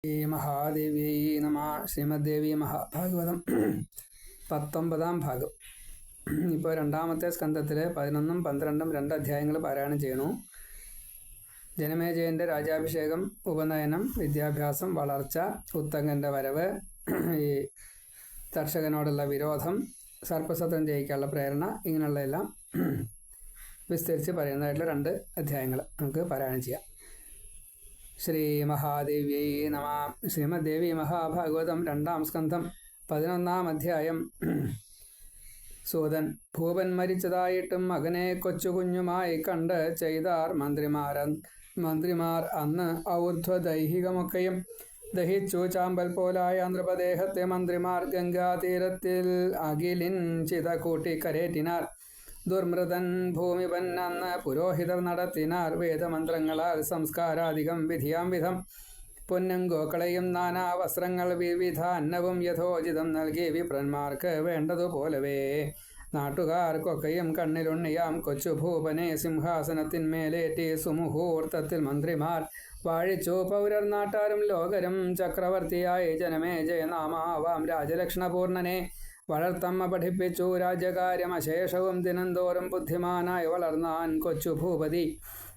ശ്രീ മഹാദേവ്യൈ നമ. ശ്രീമദ്ദേവി മഹാഭാഗവതം 19-ാം ഭാഗം. ഇപ്പോൾ രണ്ടാമത്തെ സ്കന്ധത്തിൽ 11ഉം 12ഉം 2 അധ്യായങ്ങൾ പാരായണം ചെയ്യണു. ജനമേജയൻ്റെ രാജാഭിഷേകം, ഉപനയനം, വിദ്യാഭ്യാസം, വളർച്ച, ഉത്തങ്കൻ്റെ വരവ്, ഈ തക്ഷകനോടുള്ള വിരോധം, സർപ്പസത്രം ജയിക്കാനുള്ള പ്രേരണ, ഇങ്ങനെയുള്ള എല്ലാം വിസ്തരിച്ച് പറയുന്നതായിട്ടുള്ള 2 അധ്യായങ്ങൾ നമുക്ക് പാരായണം ചെയ്യാം. ശ്രീ മഹാദേവ്യൈ നമ. ശ്രീമദ്ദേവി മഹാഭാഗവതം 2-ാം സ്കന്ധം 11-ാം അധ്യായം. സൂതൻ, ഭൂപൻ മരിച്ചതായിട്ടും മകനെ കൊച്ചുകുഞ്ഞുമായി കണ്ട് ചെയ്താർ മന്ത്രിമാർ അന്ന് ഔർധ്വദൈഹികമൊക്കെയും ദഹിച്ചു ചാമ്പൽ പോലായ നൃപദേഹത്തെ മന്ത്രിമാർ ഗംഗാതീരത്തിൽ അകിലിൻ ചിത കൂട്ടിക്കരേറ്റിനാർ. ദുർമൃതൻ ഭൂമിപൻ അന്ന് പുരോഹിതർ നടത്തിനാർ വേദമന്ത്രങ്ങളാൽ സംസ്കാരാധികം വിധിയാം വിധം. പൊന്നും ഗോക്കളയും നാനാ വസ്ത്രങ്ങൾ വിവിധ അന്നവും യഥോചിതം നൽകി വിപ്രന്മാർക്ക് വേണ്ടതുപോലവേ. നാട്ടുകാർക്കൊക്കെയും കണ്ണിലുണ്ണിയാം കൊച്ചുഭൂപനെ സിംഹാസനത്തിന്മേലേറ്റി സുമുഹൂർത്തത്തിൽ മന്ത്രിമാർ വാഴിച്ചു. പൗരർ നാട്ടാരും ലോകരും ചക്രവർത്തിയായി ജനമേജയനാമാവാം രാജലക്ഷണപൂർണനെ വളർത്തമ്മ പഠിപ്പിച്ചു. രാജ്യകാര്യമശേഷവും ദിനംതോറും ബുദ്ധിമാനായി വളർന്നാൻ കൊച്ചു ഭൂപതി.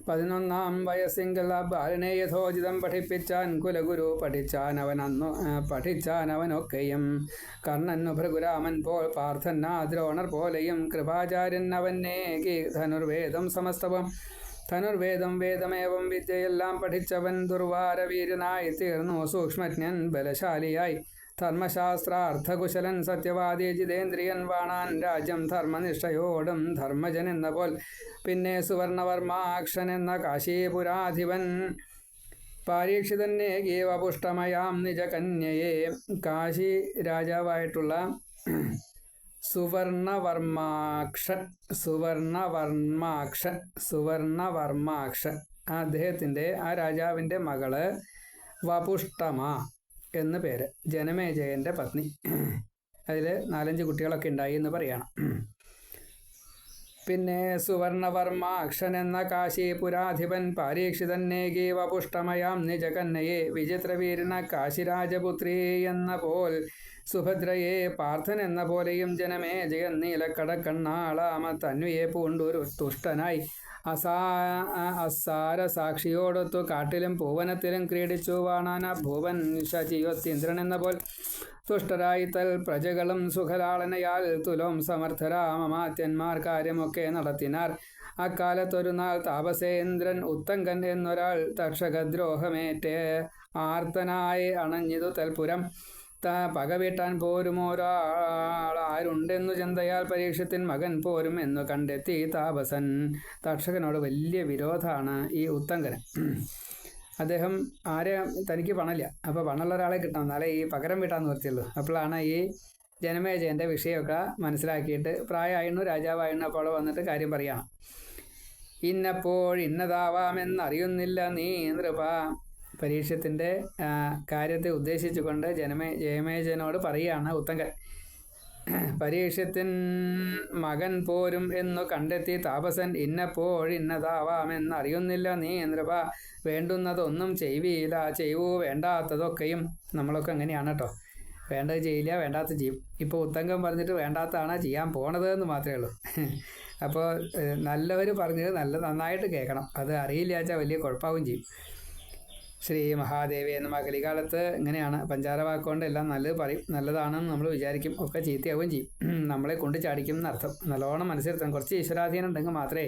11-ാം വയസ്സിങ്കൽ ബാലനെ യഥോചിതം പഠിപ്പിച്ചാൻ കുലഗുരു പഠിച്ചാൻ അവനൊക്കെയും. കർണനു ഭൃഗുരാമൻ പോൽ, പാർത്ഥൻ ദ്രോണർ പോലെയും കൃപാചാര്യൻ അവനേകി ധനുർവേദം സമസ്തവും. ധനുർവേദം വേദമേവം വിദ്യയെല്ലാം പഠിച്ചവൻ ദുർവാരവീരനായി തീർന്നു. സൂക്ഷ്മജ്ഞൻ ബലശാലിയായി ധർമ്മശാസ്ത്രാർത്ഥകുശലൻ സത്യവാദി ജിതേന്ദ്രിയൻ വാണാൻ രാജ്യം ധർമ്മനിഷ്ഠയോടും ധർമ്മജൻ എന്ന പോൽ. പിന്നെ സുവർണവർമാക്ഷൻ എന്ന കാശീപുരാധിപൻ പാരീക്ഷിതന്നേകി വപുഷ്ടമയാം നിജകന്യയെ. കാശി രാജാവായിട്ടുള്ള സുവർണവർമാക്ഷൻ അദ്ദേഹത്തിൻ്റെ ആ രാജാവിൻ്റെ മകള് വപുഷ്ടമ എന്ന് പേര്, ജനമേജയൻ്റെ പത്നി. അതിൽ 4-5 കുട്ടികളൊക്കെ ഉണ്ടായി എന്ന് പറയണം. പിന്നെ സുവർണവർമാക്ഷൻ എന്ന കാശീപുരാധിപൻ പാരീക്ഷിതന്നേകി വപുഷ്ടമയാം നിജകന്യയെ. വിചിത്രവീരന കാശിരാജപുത്രി എന്ന പോൽ സുഭദ്രയെ. പാർത്ഥൻ എന്ന പോലെയും ജനമേജയൻ നീലക്കടക്കണ്ണാളാമ തന്വയെ പൂണ്ടൊരു തുഷ്ടനായി അസാര സാക്ഷിയോടൊത്തു കാട്ടിലും പൂവനത്തിലും ക്രീഡിച്ചു വാണാന ഭൂവൻ ശചിയൊത്തീന്ദ്രൻ എന്ന പോൽ. തുഷ്ടരായി തൽ പ്രജകളും സുഖലാളനയാൽ തുലോം സമർത്ഥരാമമാത്യന്മാർ കാര്യമൊക്കെ നടത്തിനാർ. അക്കാലത്തൊരു നാൾ താപസേന്ദ്രൻ ഉത്തങ്കൻ എന്നൊരാൾ തക്ഷകദ്രോഹമേറ്റേ ആർത്തനായി അണഞ്ഞിതു തൽപുരം. പകവീട്ടാൻ പോരുമൊരാളുണ്ടെന്നു ചിന്തയാൽ പരീക്ഷത്തിൻ മകൻ പോരും എന്നു കണ്ടെത്തി താപസൻ. തക്ഷകനോട് വലിയ വിരോധമാണ് ഈ ഉത്തങ്കന്. അദ്ദേഹം തനിക്ക് പണമില്ല, അപ്പോൾ പണമുള്ള ഒരാളെ കിട്ടണം, എന്നാലേ ഈ പകരം വീട്ടാൻ നിർത്തിയുള്ളൂ. അപ്പോഴാണ് ഈ ജനമേജയൻ്റെ വിഷയമൊക്കെ മനസ്സിലാക്കിയിട്ട് പ്രായമായിരുന്നു, രാജാവായിരുന്നു, അപ്പോൾ വന്നിട്ട് കാര്യം പറയണം. ഇന്നതാവാമെന്നറിയുന്നില്ല നീ നൃപ. പരീക്ഷത്തിൻ്റെ കാര്യത്തെ ഉദ്ദേശിച്ചുകൊണ്ട് ജയമേജയനോട് പറയുകയാണ് ഉത്തങ്കൻ. പരീക്ഷത്തിൻ മകൻ പോരും എന്നു കണ്ടെത്തി താപസൻ. ഇന്നതാവാമെന്നറിയുന്നില്ല നീ നൃപ. വേണ്ടുന്നതൊന്നും ചെയ്യില്ല, ചെയ്യൂ വേണ്ടാത്തതൊക്കെയും. നമ്മളൊക്കെ അങ്ങനെയാണ് കേട്ടോ, വേണ്ടത് ചെയ്യില്ല, വേണ്ടാത്ത ചെയ്യും. ഇപ്പോൾ ഉത്തങ്കൻ പറഞ്ഞിട്ട് വേണ്ടാത്തതാണ് ചെയ്യാൻ പോണത് എന്ന് മാത്രമേ ഉള്ളൂ. അപ്പോൾ നല്ലവർ പറഞ്ഞത് നന്നായിട്ട് കേൾക്കണം, അത് അറിയില്ല വെച്ചാൽ വലിയ കുഴപ്പമാവും ചെയ്യും. ശ്രീ മഹാദേവി എന്ന കലികാലത്ത് ഇങ്ങനെയാണ്, പഞ്ചാര വാക്കുകൊണ്ട് എല്ലാം നല്ലത് പറയും, നല്ലതാണെന്ന് നമ്മൾ വിചാരിക്കും, ഒക്കെ ചീത്തയാവുകയും ചെയ്യും. നമ്മളെ കൊണ്ട് ചാടിക്കും എന്നർത്ഥം. നല്ലോണം മനസ്സിലെത്തണം. കുറച്ച് ഈശ്വരാധീനം ഉണ്ടെങ്കിൽ മാത്രമേ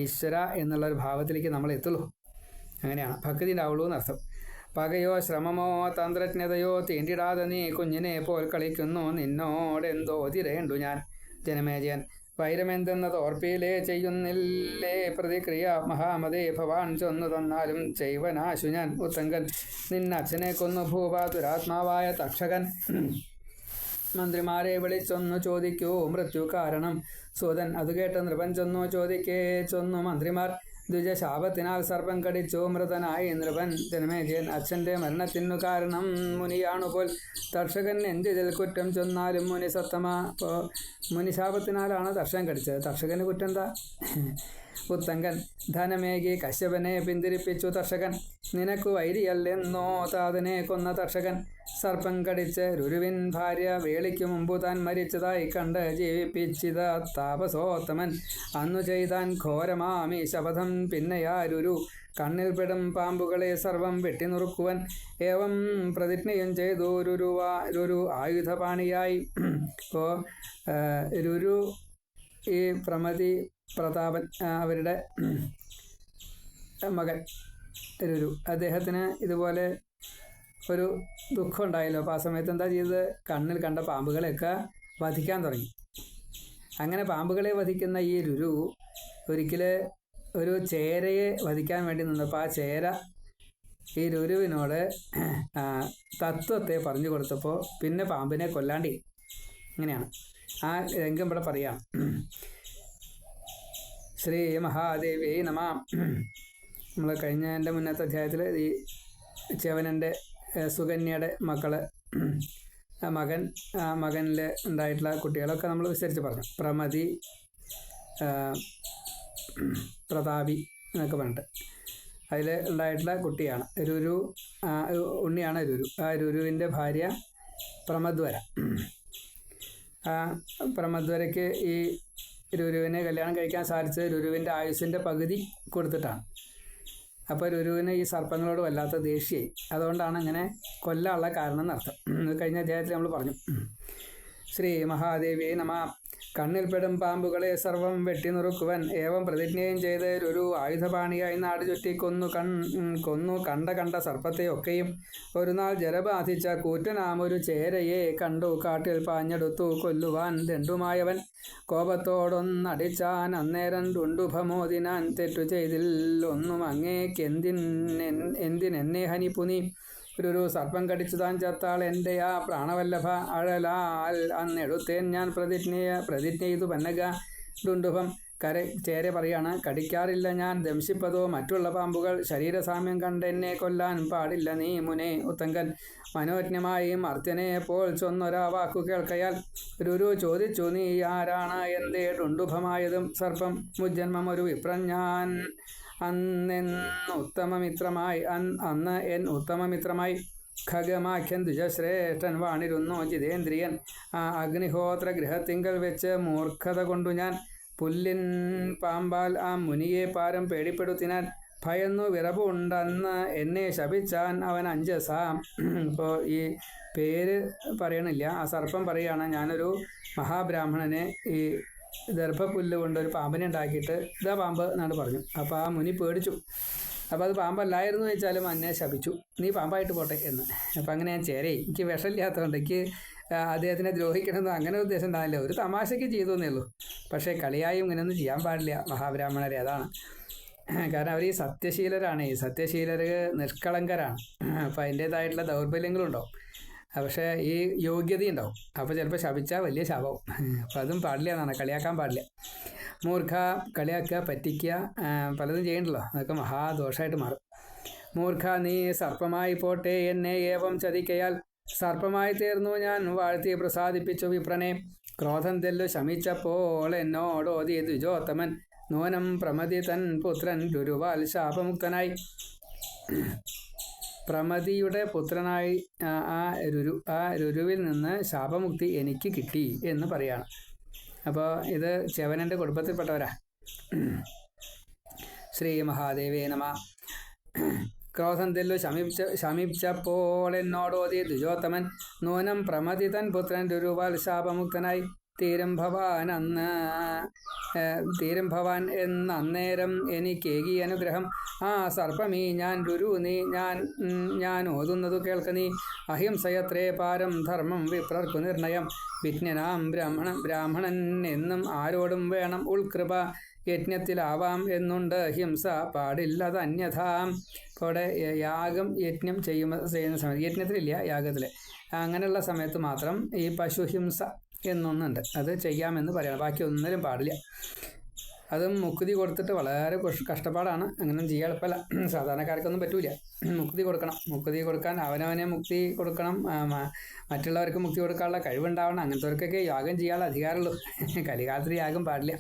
ഈശ്വര എന്നുള്ളൊരു ഭാവത്തിലേക്ക് നമ്മൾ എത്തുള്ളൂ. അങ്ങനെയാണ് ഭക്തി ഉണ്ടാവുള്ളൂ എന്നർത്ഥം. പകയോ ശ്രമമോ തന്ത്രജ്ഞതയോ തീണ്ടിടാതെ നീ കുഞ്ഞിനെ പോൽ കളിക്കുന്നു, നിന്നോടെന്തോ തിരേണ്ടു ഞാൻ. ജനമേജയൻ, വൈരമെന്തെന്നത് ഓർപ്പിയിലേ ചെയ്യുന്നില്ലേ പ്രതിക്രിയ. മഹാമതേ ഭവാൻ ചൊന്നു തന്നാലും ചെയ്വനാശു ഞാൻ. ഉത്തങ്കൻ, നിന്നച്ഛനെ കൊന്നു ഭൂപാതുരാത്മാവായ തക്ഷകൻ. മന്ത്രിമാരെ വിളിച്ചൊന്നു ചോദിക്കൂ മൃത്യു കാരണം. സൂതൻ, അത് കേട്ട് നൃപൻ ചൊന്നു മന്ത്രിമാർ. ദ്വിജശാപത്തിനാൽ സർപ്പം കടിച്ചു മൃതനായി നൃപൻ. ജനമേജയൻ അച്ഛൻ്റെ മരണത്തിനു കാരണം മുനിയാണുപോൽ. തർഷകൻ എന്തിതിൽ കുറ്റം ചൊന്നാലും മുനി സത്തമാ. അപ്പോൾ മുനിശാപത്തിനാലാണ് തർഷകൻ കടിച്ചത്. തർഷകന് കുറ്റം എന്താ? ഉത്തങ്കൻ ധനമേകി കശ്യപനെ പിന്തിരിപ്പിച്ചു തർഷകൻ. നിനക്കു വൈരിയല്ലെന്നോ താതനെ കൊന്ന തർഷകൻ. സർപ്പം കടിച്ച് രുരുവിൻ ഭാര്യ വേളിക്കു മുമ്പു താൻ മരിച്ചതായി കണ്ട് ജീവിപ്പിച്ചിത താപസോത്തമൻ. അന്നു ചെയ്താൻ ഘോരമാമി ശപഥം പിന്നെയാ രുരു. കണ്ണിൽപ്പെടും പാമ്പുകളെ സർവം വെട്ടിനുറുക്കുവൻ. ഏവം പ്രതിജ്ഞയും ചെയ്തു രുരു ആയുധപാണിയായി. ഇപ്പോൾ രുരു ഈ പ്രമതി പ്രതാപൻ അവരുടെ മകൻ രുരു, അദ്ദേഹത്തിന് ഇതുപോലെ ഒരു ദുഃഖം ഉണ്ടായല്ലോ. അപ്പോൾ ആ സമയത്ത് എന്താ ചെയ്തത്? കണ്ണിൽ കണ്ട പാമ്പുകളെയൊക്കെ വധിക്കാൻ തുടങ്ങി. അങ്ങനെ പാമ്പുകളെ വധിക്കുന്ന ഈ രുരു ഒരിക്കൽ ഒരു ചേരയെ വധിക്കാൻ വേണ്ടി നിന്നപ്പോൾ ആ ചേര ഈ രുരുവിനോട് തത്വത്തെ പറഞ്ഞു കൊടുത്തപ്പോൾ പിന്നെ പാമ്പിനെ കൊല്ലാണ്ടി. ഇങ്ങനെയാണ് ആ രംഗം ഇവിടെ പറയാം. ശ്രീ മഹാദേവി നമ. നമ്മൾ കഴിഞ്ഞ എൻ്റെ മുന്നത്തെ അധ്യായത്തിൽ ഈ ച്യവനൻ്റെ സുകന്യയുടെ മകനിൽ ഉണ്ടായിട്ടുള്ള കുട്ടികളൊക്കെ നമ്മൾ വിസ്തരിച്ച് പറഞ്ഞു. പ്രമതി, പ്രതാപി എന്നൊക്കെ പറഞ്ഞിട്ട് അതിൽ ഉണ്ടായിട്ടുള്ള കുട്ടിയാണ് രുരു. ഉണ്ണിയാണ് രുരു. ആ രുരുവിൻ്റെ ഭാര്യ പ്രമദ്വര. ആ പ്രമദ്വരയ്ക്ക് ഈ രുരുവിനെ കല്യാണം കഴിക്കാൻ സാധിച്ചത് രുരുവിൻ്റെ ആയുസ്സിൻ്റെ പകുതി കൊടുത്തിട്ടാണ്. അപ്പോൾ രുരുവിന് ഈ സർപ്പങ്ങളോട് വല്ലാത്ത ദേഷ്യമായി. അതുകൊണ്ടാണ് അങ്ങനെ കൊല്ലാനുള്ള കാരണം എന്നർത്ഥം. കഴിഞ്ഞ അധ്യായത്തിൽ നമ്മൾ പറഞ്ഞു. ശ്രീ മഹാദേവി നമ. കണ്ണിൽപ്പെടും പാമ്പുകളെ സർവം വെട്ടിനുറുക്കുവൻ. ഏവം പ്രതിജ്ഞയും ചെയ്ത് ഒരു ആയുധപാണിയായി നാട് ചുറ്റി കൊന്നു കണ്ട സർപ്പത്തെയൊക്കെയും. ഒരു നാൾ ജലബാധിച്ച കൂറ്റനാമൊരു ചേരയെ കണ്ടു കാട്ടിൽ പാഞ്ഞെടുത്തു കൊല്ലുവാൻ ദണ്ഡുമായവൻ. കോപത്തോടൊന്നടിച്ചാൻ അന്നേരം ഡുണ്ടുഭമോദിനാൻ. തെറ്റു ചെയ്തില്ലൊന്നും അങ്ങേക്കെന്തിനെന്നെ ഹനിപ്പുനി. ഒരു സർപ്പം കടിച്ചു താൻ ചത്താൾ എൻ്റെ ആ പ്രാണവല്ലഭ അഴലാൽ അന്നെടുത്തേൻ ഞാൻ പ്രതിജ്ഞ ചെയ്തു പന്നക. ഡുണ്ടുഭം ചേര പറയാണ്, കടിക്കാറില്ല ഞാൻ ദംശിപ്പതോ മറ്റുള്ള പാമ്പുകൾ. ശരീരസാമ്യം കണ്ട് എന്നെ കൊല്ലാൻ പാടില്ല നീ മുനെ. ഉത്തങ്കൻ മനോജ്ഞമായി മർത്യനെ പോൽ ചൊന്നൊരാ വാക്കു കേൾക്കയാൽ രുരു ചോദിച്ചു, നീ ആരാണ് എന്തേ ഡുണ്ടുഭമായതും സർപ്പം? മുജ്ജന്മം ഒരു വിപ്രൻ ഞാൻ. അന്ന് എൻ ഉത്തമമിത്രമായി ഖഗമാഖ്യൻ ദ്വിജശ്രേഷ്ഠൻ വാണിരുന്നു ജിതേന്ദ്രിയൻ. ആ അഗ്നിഹോത്ര ഗൃഹത്തിങ്കൽ വെച്ച് മൂർഖത കൊണ്ടു ഞാൻ പുല്ലിൻ പാമ്പാൽ ആ മുനിയെ പാരം പേടിപ്പെടുത്തിനാൽ. ഭയന്നു വിറവുണ്ടെന്ന് എന്നെ ശപിച്ചാൻ അവൻ അഞ്ജസാം. ഇപ്പോൾ ഈ പേര് പറയണില്ല, ആ സർപ്പം പറയുകയാണ്, ഞാനൊരു മഹാബ്രാഹ്മണനെ ഈ ദർഭപ്പുല്ല് കൊണ്ടൊരു പാമ്പിനെ ഉണ്ടാക്കിയിട്ട് ഇതാ പാമ്പ് എന്നാണ് പറഞ്ഞു. അപ്പോൾ ആ മുനി പേടിച്ചു. അപ്പോൾ അത് പാമ്പല്ലായിരുന്നു വെച്ചാലും എന്നെ ശപിച്ചു, നീ പാമ്പായിട്ട് പോട്ടെ എന്ന്. അപ്പം അങ്ങനെ ഞാൻ ചേരേ, എനിക്ക് വിഷമില്ലാത്തതുകൊണ്ട് എനിക്ക് അദ്ദേഹത്തിനെ ദ്രോഹിക്കണമെന്ന് അങ്ങനെ ഉദ്ദേശം ഉണ്ടാവില്ല, ഒരു തമാശയ്ക്ക് ചെയ്തു എന്നേ ഉള്ളൂ. പക്ഷേ കളിയായും ഇങ്ങനെയൊന്നും ചെയ്യാൻ പാടില്ല മഹാബ്രാഹ്മണരെ, അതാണ്. കാരണം അവർ ഈ സത്യശീലരാണ്, ഈ സത്യശീലർ നിഷ്കളങ്കരാണ്. അപ്പോൾ അതിൻ്റേതായിട്ടുള്ള ദൗർബല്യങ്ങളുണ്ടാവും, പക്ഷേ ഈ യോഗ്യത ഉണ്ടാവും. അപ്പോൾ ചിലപ്പോൾ ശപിച്ചാൽ വലിയ ശാപവും. അപ്പോൾ അതും പാടില്ല എന്നാണ്, കളിയാക്കാൻ പാടില്ല. മൂർഖ, കളിയാക്കുക, പറ്റിക്കുക, പലതും ചെയ്യണ്ടല്ലോ, അതൊക്കെ മഹാദോഷമായിട്ട് മാറും. മൂർഖ, നീ സർപ്പമായി പോട്ടെ എന്നെ ഏവം ചതിക്കയാൽ. സർപ്പമായി തീർന്നു ഞാൻ വാഴ്ത്തി പ്രസാദിപ്പിച്ചു വിപ്രനെ. ക്രോധം തെല്ലു ശമിച്ചപ്പോൾ എന്നോടോതി ദ്വിജോത്തമൻ. നൂനം പ്രമതി തൻ പുത്രൻ രുരുവാൽ ശാപമുക്തനായി. പ്രമതിയുടെ പുത്രനായി ആ രുരുവിൽ നിന്ന് ശാപമുക്തി എനിക്ക് കിട്ടി എന്ന് പറയാണ്. അപ്പോൾ ഇത് ച്യവനൻ്റെ കുടുംബത്തിൽപ്പെട്ടവരാ. ശ്രീ മഹാദേവേ നമ. ക്രോധം തെല്ലു ശമിച്ചപ്പോൾ എന്നോടോതി ദ്വിജോത്തമൻ. നൂനം പ്രമതി തൻ പുത്രൻ രുരുവാൽ ശാപമുക്തനായി. തീരം ഭവാൻ എന്നേരം എനിക്കേകി അനുഗ്രഹം. ആ സർപ്പമീ ഞാൻ രുരു നീ ഞാൻ ഓതുന്നതു കേൾക്ക നീ. അഹിംസയത്രേ പാരം ധർമ്മം വിപ്രർക്കു നിർണയം. വിജ്ഞനാം ബ്രാഹ്മണൻ എന്നും ആരോടും വേണം ഉൾകൃപ. യജ്ഞത്തിലാവാം എന്നുണ്ട് ഹിംസ പാടില്ലത് അന്യഥാം. ഇവിടെ യജ്ഞം ചെയ്യുന്ന സമയത്ത്, യജ്ഞത്തിലില്ല യാഗത്തിൽ, അങ്ങനെയുള്ള സമയത്ത് മാത്രം ഈ പശുഹിംസ എന്നൊന്നുണ്ട്, അത് ചെയ്യാമെന്ന് പറയണം, ബാക്കി ഒന്നിനും പാടില്ല. അതും മുക്കുതി കൊടുത്തിട്ട് വളരെ കഷ്ടപ്പാടാണ്. അങ്ങനെയൊന്നും ചെയ്യാൻ എളുപ്പമല്ല, സാധാരണക്കാർക്കൊന്നും പറ്റൂല. മുക്തി കൊടുക്കണം, മുക്തി കൊടുക്കാൻ അവനവനെ മുക്തി കൊടുക്കണം, മറ്റുള്ളവർക്ക് മുക്തി കൊടുക്കാനുള്ള കഴിവുണ്ടാവണം. അങ്ങനത്തെവർക്കൊക്കെ യാഗം ചെയ്യാനുള്ള അധികാരമുള്ളൂ. കലികാലത്തിൽ യാഗം പാടില്ല.